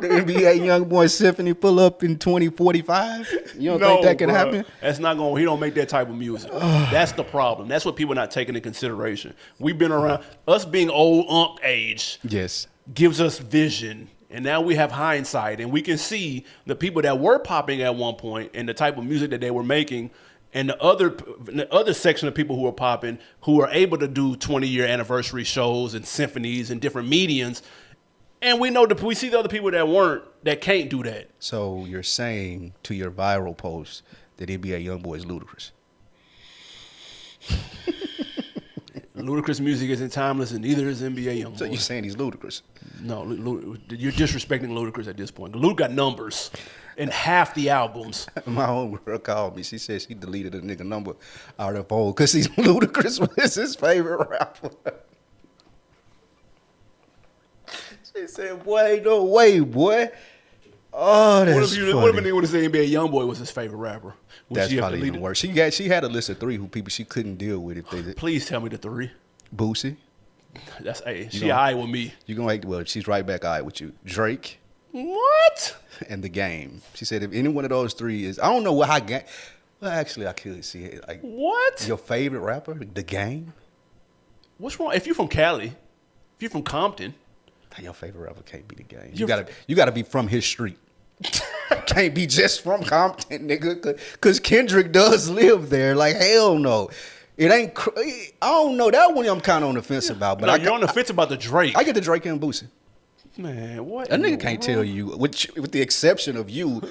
The NBA Youngboy symphony pull up in 2045. You don't think that can bro. happen? That's not going. He don't make that type of music. That's the problem. That's what people are not taking into consideration. We've been around. Us being old unk age Yes. gives us vision, and now we have hindsight, and we can see the people that were popping at one point and the type of music that they were making, and the other section of people who are popping who are able to do 20-year anniversary shows and symphonies and different mediums. And we know we see the other people that can't do that. So you're saying to your viral post that NBA Youngboy is ludicrous? Ludacris music isn't timeless, and neither is NBA Youngboy. So you saying he's ludicrous? No, you're disrespecting Ludacris at this point. Luda got numbers in half the albums. My homegirl called me. She said she deleted a nigga number out of phone because he's Ludacris was his favorite rapper. She said, boy, ain't no way, boy. Oh, that's funny. What if a nigga would have said NBA Youngboy was his favorite rapper? That's probably even worse. She had a list of 3 who people she couldn't deal with if they did. Please tell me the 3. Boosie. That's she all right with me. You gonna like, well, she's right back all right with you. Drake. What? And The Game. She said if any one of those 3 is, I don't know what how Game. Well, actually, I could see it. Like, what? Your favorite rapper, The Game. What's wrong? If you're from Cali, if you're from Compton, your favorite rapper can't be The Game. You gotta be from his street. Can't be just from Compton, nigga. Cause Kendrick does live there. Like, hell no. It ain't. I don't know. That one I'm kind of on the fence about. But you're on the fence about the Drake. I get the Drake and Boosie. Man, what? A nigga can't tell you, with the exception of you.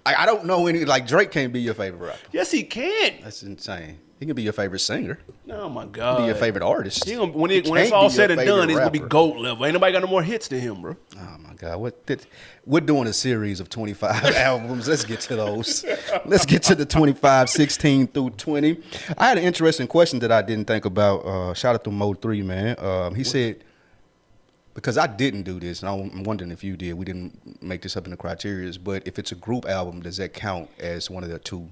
I don't know any. Like, Drake can't be your favorite rapper. Yes, he can. That's insane. He can be your favorite singer. Oh my god. He can be your favorite artist. When it's all said and done, he's gonna be GOAT level. Ain't nobody got no more hits than him, bro. Oh my god. We're doing a series of 25 albums. Let's get to those. Let's get to the 25, 16 through 20. I had an interesting question that I didn't think about. Shout out to Mo3, man. He said, because I didn't do this, and I'm wondering if you did. We didn't make this up in the criteria, but if it's a group album, does that count as one of the 2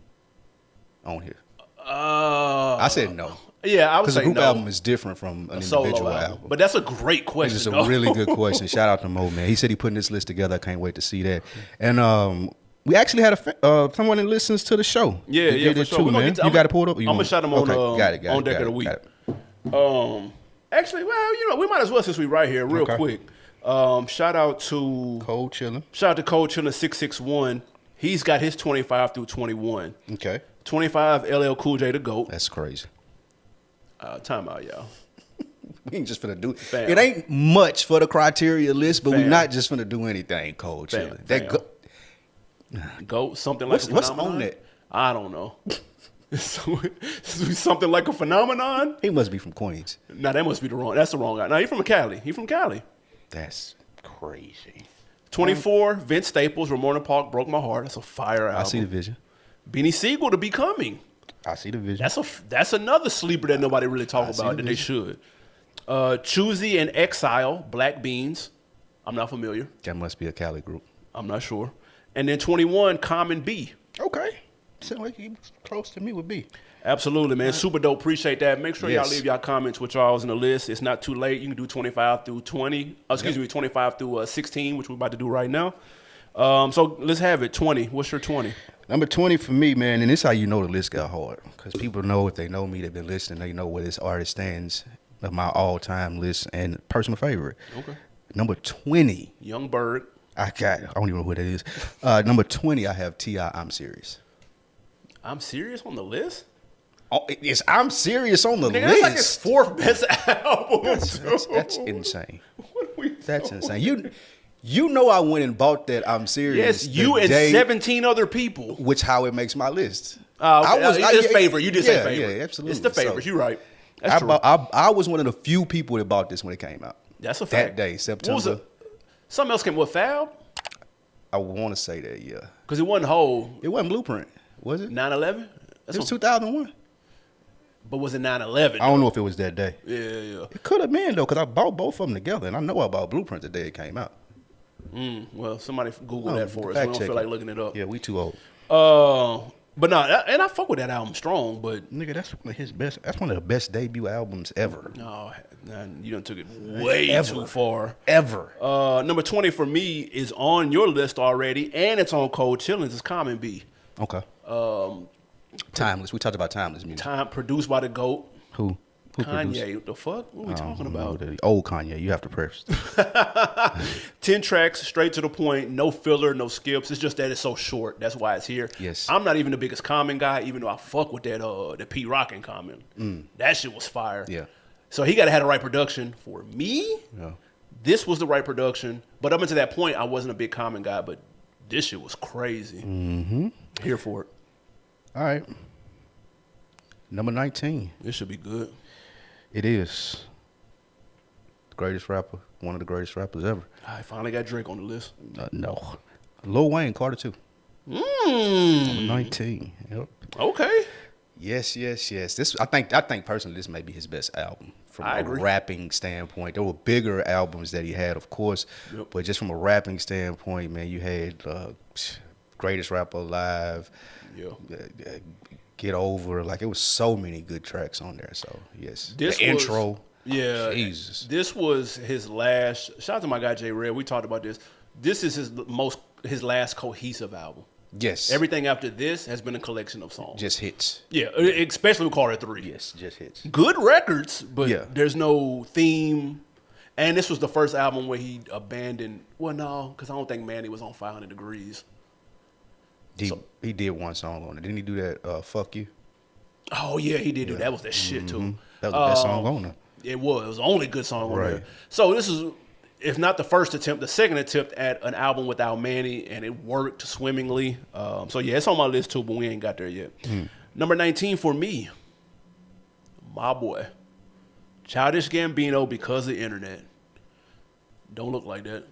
on here? I said no. Yeah, I would say no. Because a group album is different from an individual album. But that's a great question. It's a really good question. Shout out to Mo, man. He said he putting this list together. I can't wait to see that. And we actually had someone that listens to the show. Yeah, for sure. Too, man. You got it pulled up? I'm going to shout him on Deck of the Week. Actually, well, we might as well since we right here real quick. Shout out to Cold Chillin'. Shout out to Cold Chillin' 661. He's got his 25 through 21. Okay. 25, LL Cool J the GOAT. That's crazy. Time out, y'all. We ain't just finna do it. It ain't much for the criteria list, but we're not just finna do anything. Cold Chillin'. That GOAT, something like a phenomenon. What's on that? I don't know. Something like a phenomenon? He must be from Queens. Nah, that's the wrong guy. No, he's from Cali. That's crazy. 24, Vince Staples, Ramona Park, Broke My Heart. That's a fire album. I see the vision. Beanie Siegel, To Be Coming. I see the vision. That's another sleeper that nobody really talk about that they should. Choosy and Exile, Black Beans. I'm not familiar. That must be a Cali group. I'm not sure. And then 21, Common B. Okay. Sound like he was close to me with B. Absolutely, man. Super dope. Appreciate that. Make sure y'all leave y'all comments with y'all's in the list. It's not too late. You can do 25 through 20. 25 through 16, which we're about to do right now. So let's have it. 20. What's your 20? Number 20 for me, man, and this is how you know the list got hard. Because people know, if they know me, they've been listening, they know where this artist stands of my all-time list and personal favorite. Okay. Number 20. Young Bird. I don't even know who that is. Number 20, I have T.I. I'm Serious. I'm Serious on the list? Oh, yes, I'm Serious on the list. That's like his 4th best album. That's insane. What are we That's insane. You know I went and bought that I'm Serious. Yes, you and 17 other people. Which how it makes my list. It's favorite. You did say favorite. Yeah, absolutely. It's the favorite. So, you're right. That's true. I was one of the few people that bought this when it came out. That's a fact. That day, September. Something else came with Fab? I want to say that, yeah. Because it wasn't Whole. It wasn't Blueprint, was it? 9/11? It was 2001. But was it 9/11? I don't know if it was that day. Yeah. It could have been, though, because I bought both of them together, and I know I bought Blueprint the day it came out. Well, somebody Google that for us. We don't feel like looking it up. Yeah, we too old. But no, and I fuck with that album strong, but... Nigga, that's one of his best. That's one of the best debut albums ever. No, you done took it way too far. Ever. Number 20 for me is on your list already, and it's on Cold Chillins. It's Common B. Okay. Timeless. We talked about timeless music. Produced by the GOAT. Who Kanye. What the fuck? What are we talking about? Old Kanye. You have to preface. 10 tracks, straight to the point, no filler, no skips. It's just that it's so short. That's why it's here. Yes. I'm not even the biggest Common guy, even though I fuck with that the P Rockin' Common. That shit was fire. Yeah. So he gotta have the right production for me. Yeah. This was the right production, but up until that point, I wasn't a big Common guy. But this shit was crazy. Mm-hmm. Here for it. All right. Number 19. This should be good. It is. The greatest rapper, one of the greatest rappers ever. I finally got Drake on the list. No. Lil Wayne, Carter 2. Number 19. Yep. Okay. Yes. This I think personally this may be his best album from I a agree. rapping standpoint. There were bigger albums that he had, of course, but just from a rapping standpoint, man, you had Greatest Rapper Alive, Get Over. Like it was so many good tracks on there. So yes, the intro. Yeah, Jesus. This was his last. Shout out to my guy Jay Red. We talked about this. This is his last cohesive album. Yes. Everything after this has been a collection of songs. Just hits. Yeah, especially with Carter 3. Yes, just hits. Good records, but there's no theme. And this was the first album where he abandoned. Well, no, because I don't think Manny was on 500 Degrees. He did one song on it. Didn't he do that? Fuck You. Oh yeah, he did do that. Was that shit too? That was the best song on there. It was. It was the only good song on Right. there. So this is, if not the first attempt, the second attempt at an album without Manny, and it worked swimmingly. So yeah, it's on my list too, but we ain't got there yet. Number 19 for me, my boy, Childish Gambino, Because of the Internet. Don't look like that.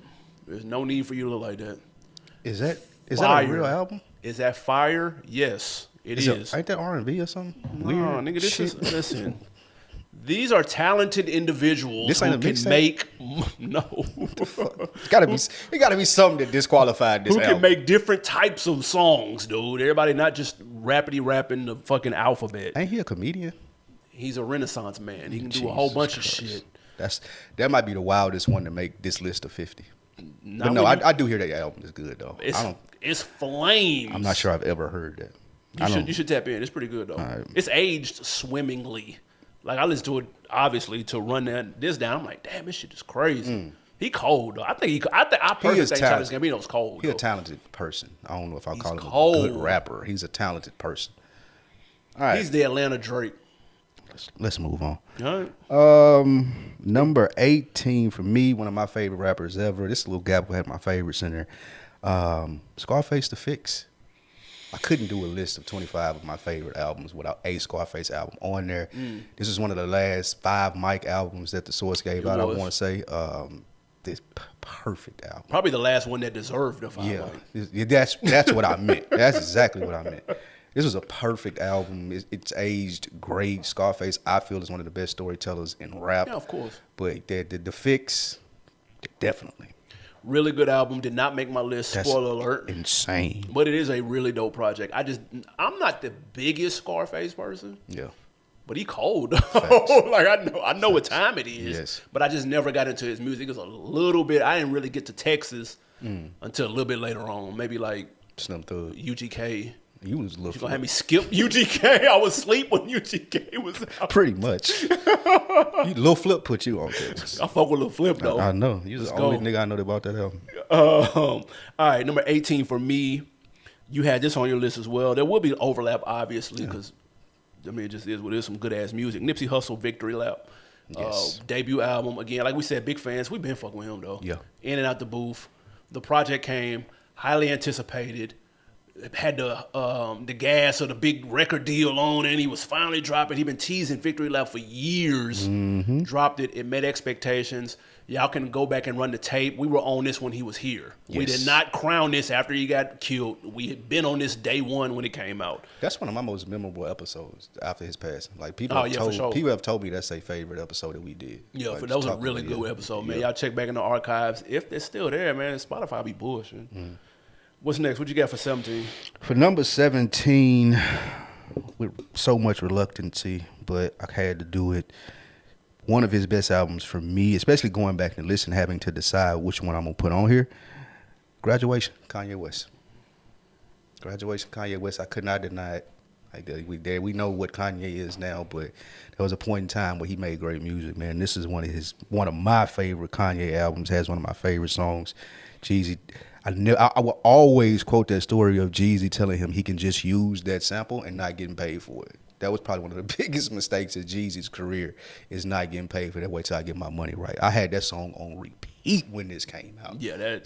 There's no need for you to look like that. Is that Fire. a real album? Is that fire? Yes, it is. Ain't that R&B or something? No, Weird nigga, this shit. is, listen. These are talented individuals This who ain't a can mixtape? make no. It gotta be something that disqualified this Who album. can make different types of songs, dude? Everybody not just rapping the fucking alphabet. Ain't he a comedian? He's a Renaissance man. He can do a whole bunch of shit. That might be the wildest one to make this list of 50. Not But no, when you- I do hear that album is good though. It's flames. I'm not sure I've ever heard that. You should tap in. It's pretty good though. right. It's aged swimmingly. Like I listened to it obviously to run this down. I'm like, damn, this shit is crazy. He cold though. I personally is think Childish Gambino's cold. He's a though. talented person. I don't know if I'll call him cold. a good rapper. He's a talented person. All right, He's the Atlanta Drake. let's move on. All right. Number 18 for me, one of my favorite rappers ever. This little gap had my favorites in there. Scarface The Fix. I couldn't do a list of 25 of my favorite albums without a Scarface album on there. This is one of the last 5 Mike albums that the Source gave out. was. I want to say this perfect album. Probably the last one that deserved the five. Yeah, that's what I meant. That's exactly what I meant. This was a perfect album. It's aged great. Scarface, I feel, is one of the best storytellers in rap. Yeah, of course. But the Fix, definitely. Really good album. Did not make my list. That's Spoiler alert. insane. But it is a really dope project. I'm not the biggest Scarface person, Yeah. but he cold. Like I know what time it is. Yes. But I just never got into his music. It was a little bit. I didn't really get to Texas until a little bit later on. Maybe like Slim Thug. UGK. You was a You little gonna have me skip UGK? I was asleep when UGK was out. pretty much. Lil Flip put you on Texas. I fuck with Lil Flip though. I know. You was the Let's only go. nigga I know about that album. All right, number 18 for me. You had this on your list as well. There will be overlap, obviously, because I mean, it just is what it is. Some good ass music. Nipsey Hussle, Victory Lap. Yes. Debut album. Again, like we said, big fans. We've been fucking with him though. Yeah. In and out the booth. The project came, highly anticipated. It had the gas or the big record deal on, and he was finally dropping. He'd been teasing Victory Lap for years. Dropped it. It met expectations. Y'all can go back and run the tape. We were on this when he was here. We Yes. did not crown this after he got killed. We had been on this day one when it came out. That's one of my most memorable episodes after his passing. Like people, Oh, have yeah, told, for sure. people have told me that's their favorite episode that we did. Yeah, Like, that was a talking really about good it. episode, man. Yeah. Y'all check back in the archives. If they're still there, man, Spotify be bullshit. What's next? What you got for 17? For number 17, with so much reluctancy, but I had to do it. One of his best albums for me, especially going back and listening, having to decide which one I'm going to put on here. Graduation, Kanye West. Graduation, Kanye West. I could not deny it. Like we know what Kanye is now, but there was a point in time where he made great music, man. This is one of my favorite Kanye albums. Has one of my favorite songs. Jeezy. I will always quote that story of Jeezy telling him he can just use that sample and not getting paid for it. That was probably one of the biggest mistakes of Jeezy's career, is not getting paid for that. Wait till I get my money right. I had that song on repeat when this came out. Yeah, that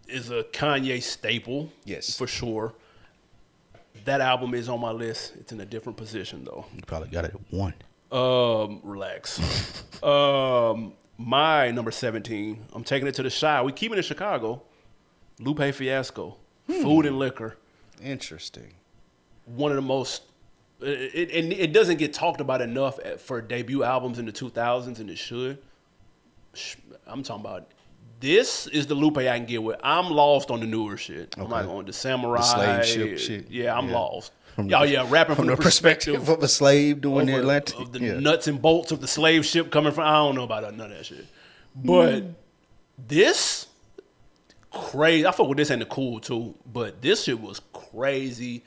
is a Kanye staple. Yes. For sure. That album is on my list. It's in a different position though. You probably got it at 1. Relax. My number 17. I'm taking it to the Chi. We keep it in Chicago. Lupe Fiasco. Food and Liquor. Interesting. One of the most. It doesn't get talked about enough for debut albums in the 2000s, and it should. I'm talking about. This is the Lupe I can get with. I'm lost on the newer shit. I'm not on the Samurai. The slave ship shit. Yeah, I'm lost. Rapping from the perspective of a slave doing the Atlantic. Of the nuts and bolts of the slave ship coming from. I don't know about none of that shit. But this, crazy. I fuck with this and the cool too. But this shit was crazy.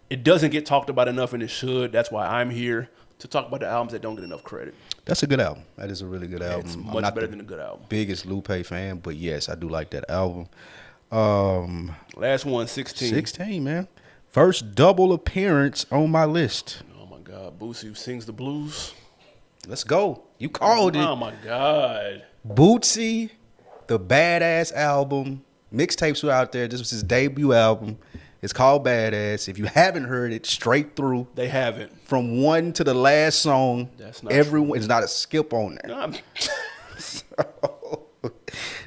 It doesn't get talked about enough, and it should. That's why I'm here to talk about the albums that don't get enough credit. That's a good album. That is a really good album. It's much better than a good album. Biggest Lupe fan, but yes, I do like that album. Last one, 16. 16, man. First double appearance on my list. Oh my God, Boosie sings the blues. Let's go. You called it. Oh my God. Bootsy, the Badass album. Mixtapes were out there. This was his debut album. It's called Badass. If you haven't heard it straight through, they haven't. From one to the last song, that's not everyone. True. It's not a skip on there. No, so,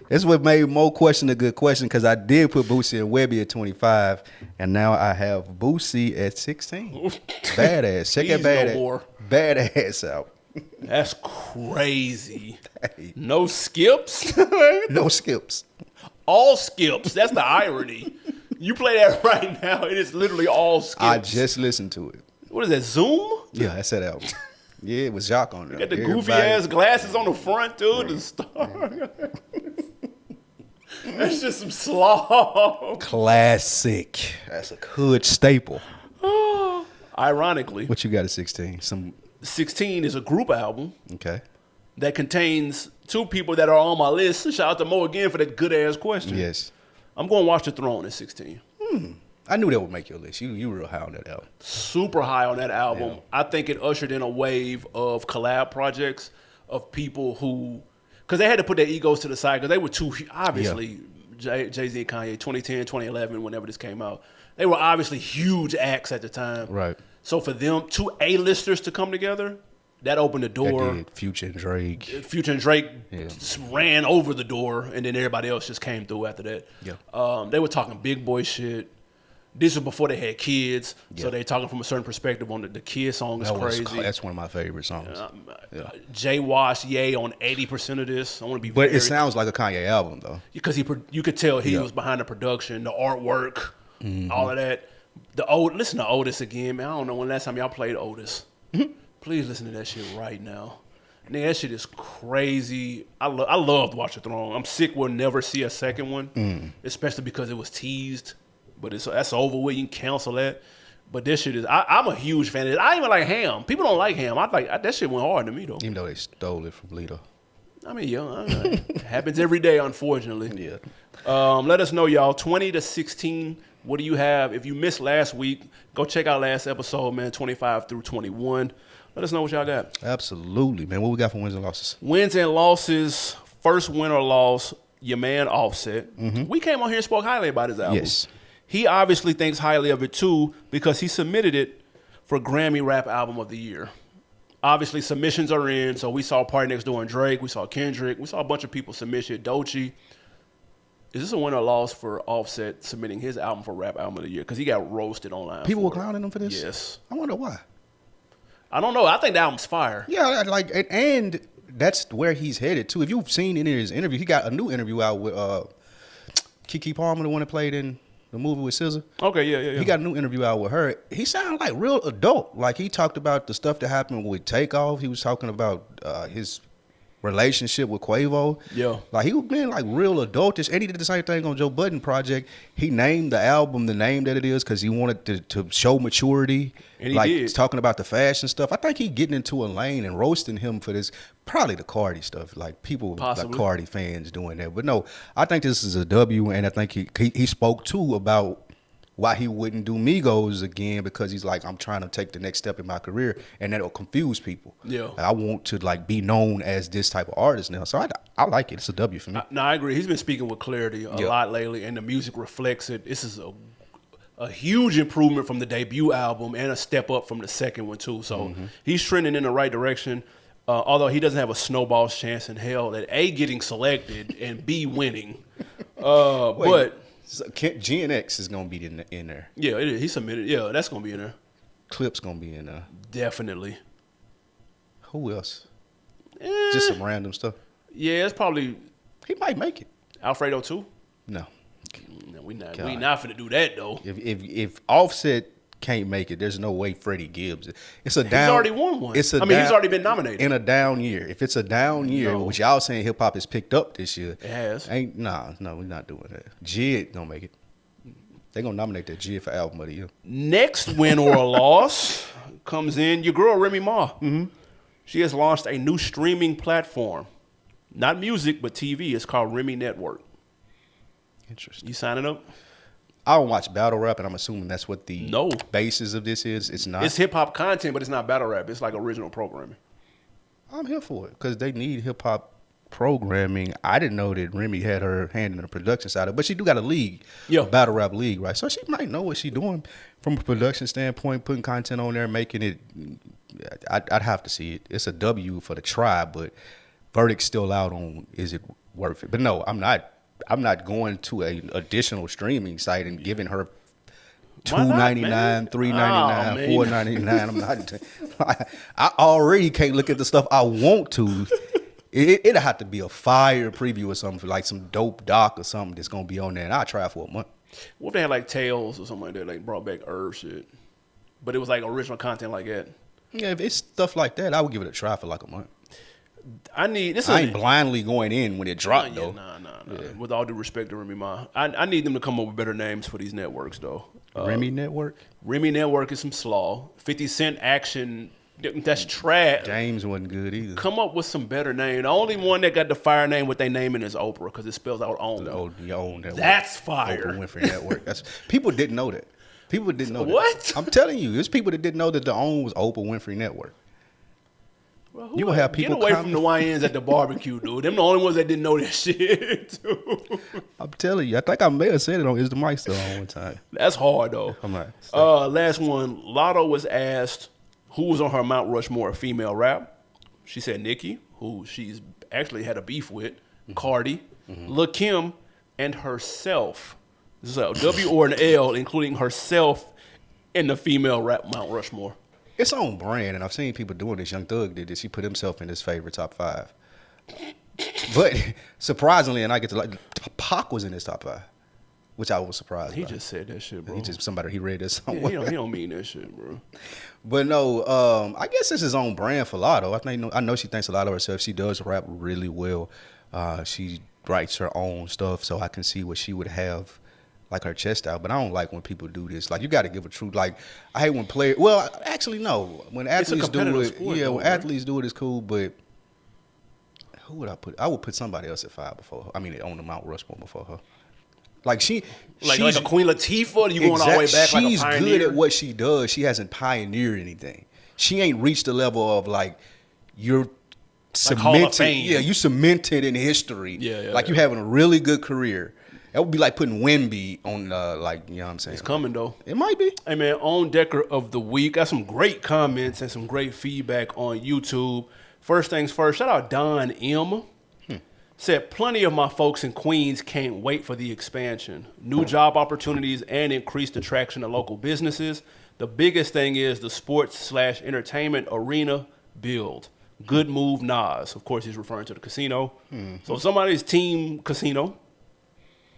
that's what made Mo question a good question, because I did put Boosie and Webby at 25, and now I have Boosie at 16. Badass. Check out Badass. No Badass out. That's crazy. Hey. No skips. No skips. All skips. That's the irony. You play that right now, it is literally all skips. I just listened to it. What is that, Zoom? Yeah, that's that album. Yeah, it was Jacques on there. Got the goofy-ass glasses on the front, dude. The star. That's just some slog. Classic. That's a hood staple. Ironically. What you got at 16? 16 is a group album. Okay. That contains 2 people that are on my list. Shout out to Mo again for that good-ass question. Yes. I'm going to Watch the Throne at 16. I knew that would make your list. You were real high on that album. Super high on that album. Yeah. I think it ushered in a wave of collab projects of people who, because they had to put their egos to the side, because they were too, obviously, Jay-Z and Kanye, 2010, 2011, whenever this came out, they were obviously huge acts at the time. Right. So for them, 2 A-listers to come together, that opened the door. That did. Future and Drake. Future and Drake ran over the door, and then everybody else just came through after that. Yeah. They were talking big boy shit. This was before they had kids, so they talking from a certain perspective on the kid song is crazy. That's one of my favorite songs. Jay Wash, Ye on 80% of this. I want to be. But it sounds like a Kanye album though, because you could tell he was behind the production, the artwork, all of that. Listen to Otis again, man. I don't know when last time y'all played Otis. Please listen to that shit right now. Man, that shit is crazy. I loved Watch the Throne. I'm sick we'll never see a second one, especially because it was teased. But that's over with. You can cancel that. But this shit is. I'm a huge fan of it. I even like Ham. People don't like Ham. That shit went hard to me though. Even though they stole it from Lato. I mean, it happens every day, unfortunately. Yeah. Let us know, y'all. 20 to 16. What do you have? If you missed last week, go check out last episode, man. 25 through 21. Let us know what y'all got. Absolutely, man. What we got for wins and losses? Wins and losses. First win or loss, your man Offset. We came on here and spoke highly about his album. Yes. He obviously thinks highly of it too, because he submitted it for Grammy Rap Album of the Year. Obviously, submissions are in, so we saw Party Next Door and Drake. We saw Kendrick. We saw a bunch of people submit shit. Doechii. Is this a win or loss for Offset submitting his album for Rap Album of the Year? Because he got roasted online. People were clowning him for this? Yes. I wonder why. I don't know. I think the album's fire. Yeah, and that's where he's headed too. If you've seen any of his interviews, he got a new interview out with Keke Palmer, the one that played in the movie with SZA. Okay, yeah. He got a new interview out with her. He sounded like real adult. Like he talked about the stuff that happened with Takeoff. He was talking about his relationship with Quavo. Yeah. Like he was being like real adultish. And he did the same thing on Joe Budden Project. He named the album the name that it is because he wanted to show maturity. And he did. Talking about the fashion stuff. I think he getting into a lane and roasting him for this. Probably the Cardi stuff. Like people, possibly. Like Cardi fans doing that. But no, I think this is a W, and I think he spoke too about why he wouldn't do Migos again, because he's like, I'm trying to take the next step in my career, and that'll confuse people. Yeah. I want to like be known as this type of artist now. So I like it. It's a W for me. No, I agree. He's been speaking with clarity a lot lately, and the music reflects it. This is a huge improvement from the debut album and a step up from the second one too. So he's trending in the right direction. Although he doesn't have a snowball's chance in hell at A, getting selected, and B, winning. But so GNX is gonna be in there. yeah, he submitted. Yeah, that's gonna be in there. Clip's gonna be in there. Definitely. Who else? Just some random stuff. Yeah, it's probably He might make it. Alfredo too. No. No, we not God. finna do that though. If Offset can't make it, there's no way Freddie Gibbs. It's a down. He's already won one. He's already been nominated in a down year. If it's a down year, No. which y'all saying hip hop has picked up this year, It has. No, we're not doing that. Jid gonna make it. They gonna nominate that Jid for album of the year. Next win or a loss comes in your girl Remy Ma. Mm-hmm. She has launched a new streaming platform, not music but TV. It's called Remy Network. Interesting. You signing up? I don't watch battle rap, and I'm assuming that's what the No. basis of this is. It's not. It's hip hop content, but it's not battle rap. It's like original programming. I'm here for it because they need hip hop programming. I didn't know that Remy had her hand in the production side of it, but she do got a league, Yeah. a battle rap league, right? So she might know what she's doing from a production standpoint, putting content on there, making it. I'd have to see it. It's a W for the tribe, but verdict's still out on is it worth it. But no, I'm not. I'm not going to a additional streaming site and giving her Why not, $2.99, man? $3.99, Oh, $4.99. I'm not. I already can't look at the stuff I want to. It'll have to be a fire preview or something, for like some dope doc or something that's gonna be on there, and I'll try it for a month. What if they had like Tales or something like that, like brought back Herb shit, but it was like original content like that? Yeah, if it's stuff like that, I would give it a try for like a month. I need I ain't blindly going in when it dropped though. Nah. With all due respect to Remy Ma, I need them to come up with better names for these networks though. Remy Network. Remy Network is some slaw. 50 Cent Action, that's trash. James wasn't good either. Come up with some better name. The only one that got the fire name with their name in is Oprah because it spells out own. Your own network. That's fire. Oprah Winfrey Network. People didn't know that. People didn't know that. What? I'm telling you, there's people that didn't know that the own was Oprah Winfrey Network. Well, You gonna have people get away come- from the YNs at the barbecue, dude. Them the only ones that didn't know that shit. Dude. I'm telling you, I think I may have said it on Is the Mic Still On one time. That's hard though. I'm not. Last one. Latto was asked who was on her Mount Rushmore of female rap. She said Nikki, who she's actually had a beef with, Cardi, Lil Kim, and herself. This is a W or an L, including herself in the female rap Mount Rushmore. It's on brand, and I've seen people doing this. Young Thug did this. He put himself in his favorite top 5. But surprisingly, and I get to like, Pac was in his top 5, which I was surprised He by. just said that shit, bro. He read this Yeah, somewhere. he don't mean that shit, bro. But no, I guess this is on brand for Latto. I know she thinks a lot of herself. She does rap really well. She writes her own stuff, so I can see what she would have, like her chest out. But I don't like when people do this. Like, you got to give a truth. Like, I hate when players. Well, actually, no. When athletes do competitive it, sport, yeah, though, when right? athletes do it, it's cool. But who would I put? I would put somebody else at 5 before her. I mean, on the Mount Rushmore before her. Like she's Like a Queen Latifah, you going all the way back like a She's pioneer? good at what she does. She hasn't pioneered anything. She ain't reached the level of like you're Hall of cemented. Fame. Yeah, you cemented in history. Yeah, like you having a really good career. That would be like putting Wemby on, like, you know what I'm saying? It's coming, though. It might be. Hey, man, on Decker of the Week. Got some great comments and some great feedback on YouTube. First things first, shout out Don M. Said, plenty of my folks in Queens can't wait for the expansion. New job opportunities and increased attraction to local businesses. The biggest thing is the sports/entertainment arena build. Good move, Nas. Of course, he's referring to the casino. So somebody's team casino.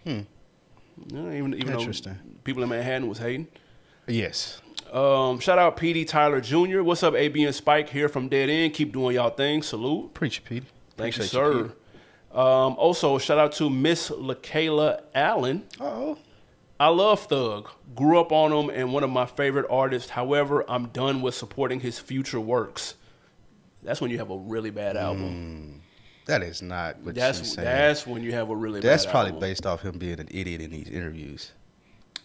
Even Interesting. though people in Manhattan was hating. Yes. Shout out PD Tyler Jr. What's up, AB and Spike here from Dead End. Keep doing y'all thing. Salute. Preach it, Pete. Thank you, Appreciate sir. Pete. Also, shout out to Miss LaKayla Allen. Uh-oh. I love Thug. Grew up on him and one of my favorite artists. However, I'm done with supporting his future works. That's when you have a really bad album. That is not what she's saying. That's when you have a really That's bad probably album. based off him being an idiot in these interviews.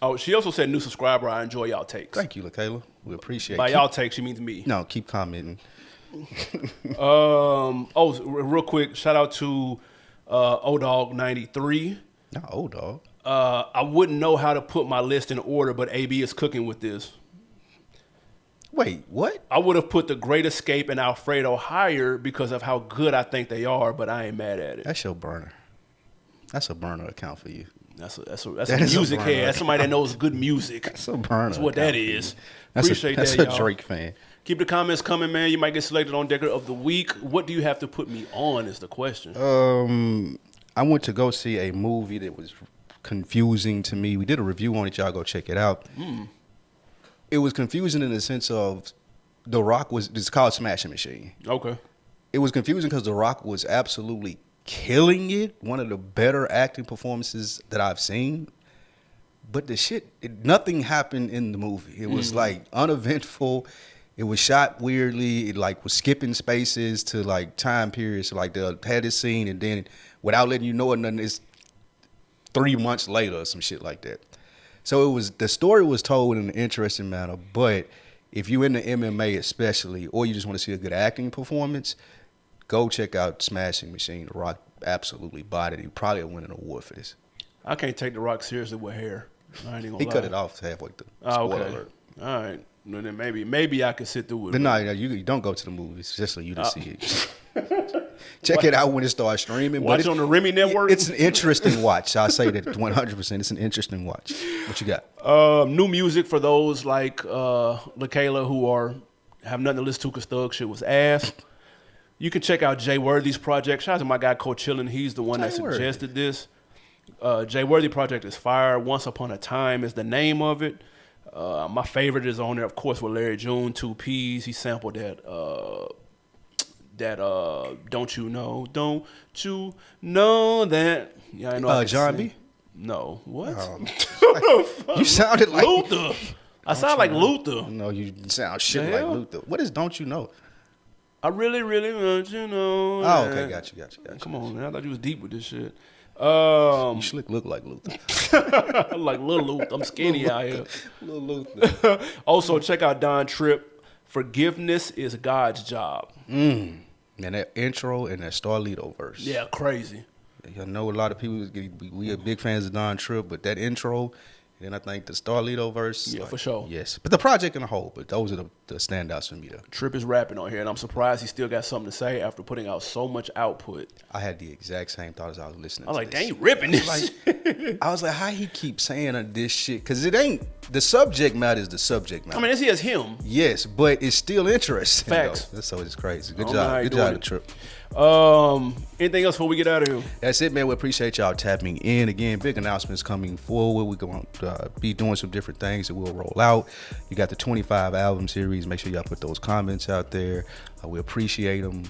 Oh, she also said, new subscriber, I enjoy y'all takes. Thank you, LaKayla. We appreciate it. By y'all takes, she means me. No, keep commenting. Real quick, shout out to O-Dog 93. Not old dog. I wouldn't know how to put my list in order, but AB is cooking with this. Wait, what? I would have put The Great Escape and Alfredo higher because of how good I think they are, but I ain't mad at it. That's your burner. That's a burner account for you. That's a music head. That's somebody that knows good music. That's a burner. That's what that is. Appreciate that, y'all. That's y'all. a Drake fan. Keep the comments coming, man. You might get selected on Decker of the Week. What do you have to put me on is the question. I went to go see a movie that was confusing to me. We did a review on it. Y'all go check it out. It was confusing in the sense of The Rock it's called Smashing Machine. Okay. It was confusing because The Rock was absolutely killing it. One of the better acting performances that I've seen. But the shit, nothing happened in the movie. It was like uneventful. It was shot weirdly. It like was skipping spaces to like time periods. So like they had this scene and then without letting you know it, nothing, it's 3 months later or some shit like that. So the story was told in an interesting manner, but if you're into MMA especially, or you just want to see a good acting performance, go check out Smashing Machine. The Rock absolutely bodied it. He probably will win an award for this. I can't take The Rock seriously with hair. I ain't even gonna He lie. cut it off halfway through. Oh, Spoiler okay. alert. All right. Well, then maybe I could sit through it. But no, you don't go to the movies just so you to see it. Check it out when it starts streaming. Watch it on the Remy network. It's an interesting watch. I say that 100%. It's an interesting watch. What you got? New music for those like LaKayla who have nothing to listen to because Thug shit was ass. You can check out Jay Worthy's project. Shout out to my guy Coachillin. He's the one that suggested this. Jay Worthy project is fire. Once Upon a Time is the name of it. My favorite is on there, of course, with Larry June, 2 Ps. He sampled that Don't You Know That. Yeah, I know. John B? No. What? You sounded like Luther. I sound like Luther. No, you sound shit like Luther. What is Don't You Know? I really, really want you know. Oh, okay, got you. Come on, man. I thought you was deep with this shit. You slick look like Luther. Like Lil Luther. I'm skinny out here. Lil Luther. Also, check out Don Tripp. Forgiveness is God's job. And that intro and that Starlito verse. Yeah, crazy. I know a lot of people, we are big fans of Don Tripp, but that intro, and I think the Starlito verse. Yeah, for sure. Yes. But the project in a whole, but those are the standouts for me, though. Tripp is rapping on here, and I'm surprised he still got something to say after putting out so much output. I had the exact same thought as I was listening I was to like, this. dang, you ripping this. I was like, how he keep saying this shit? Because it ain't, the subject matter is the subject matter. I mean, this is him. Yes, but it's still interesting. Facts. Though. So it's crazy. Good I don't know how job. you Good job, doing Tripp. Anything else before we get out of here? That's it, man. We appreciate y'all tapping in. Again, big announcements coming forward. We're going to be doing some different things that we'll roll out. You got the 25 album series. Make sure y'all put those comments out there. We appreciate them.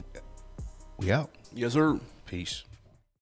We out. Yes, sir. Peace.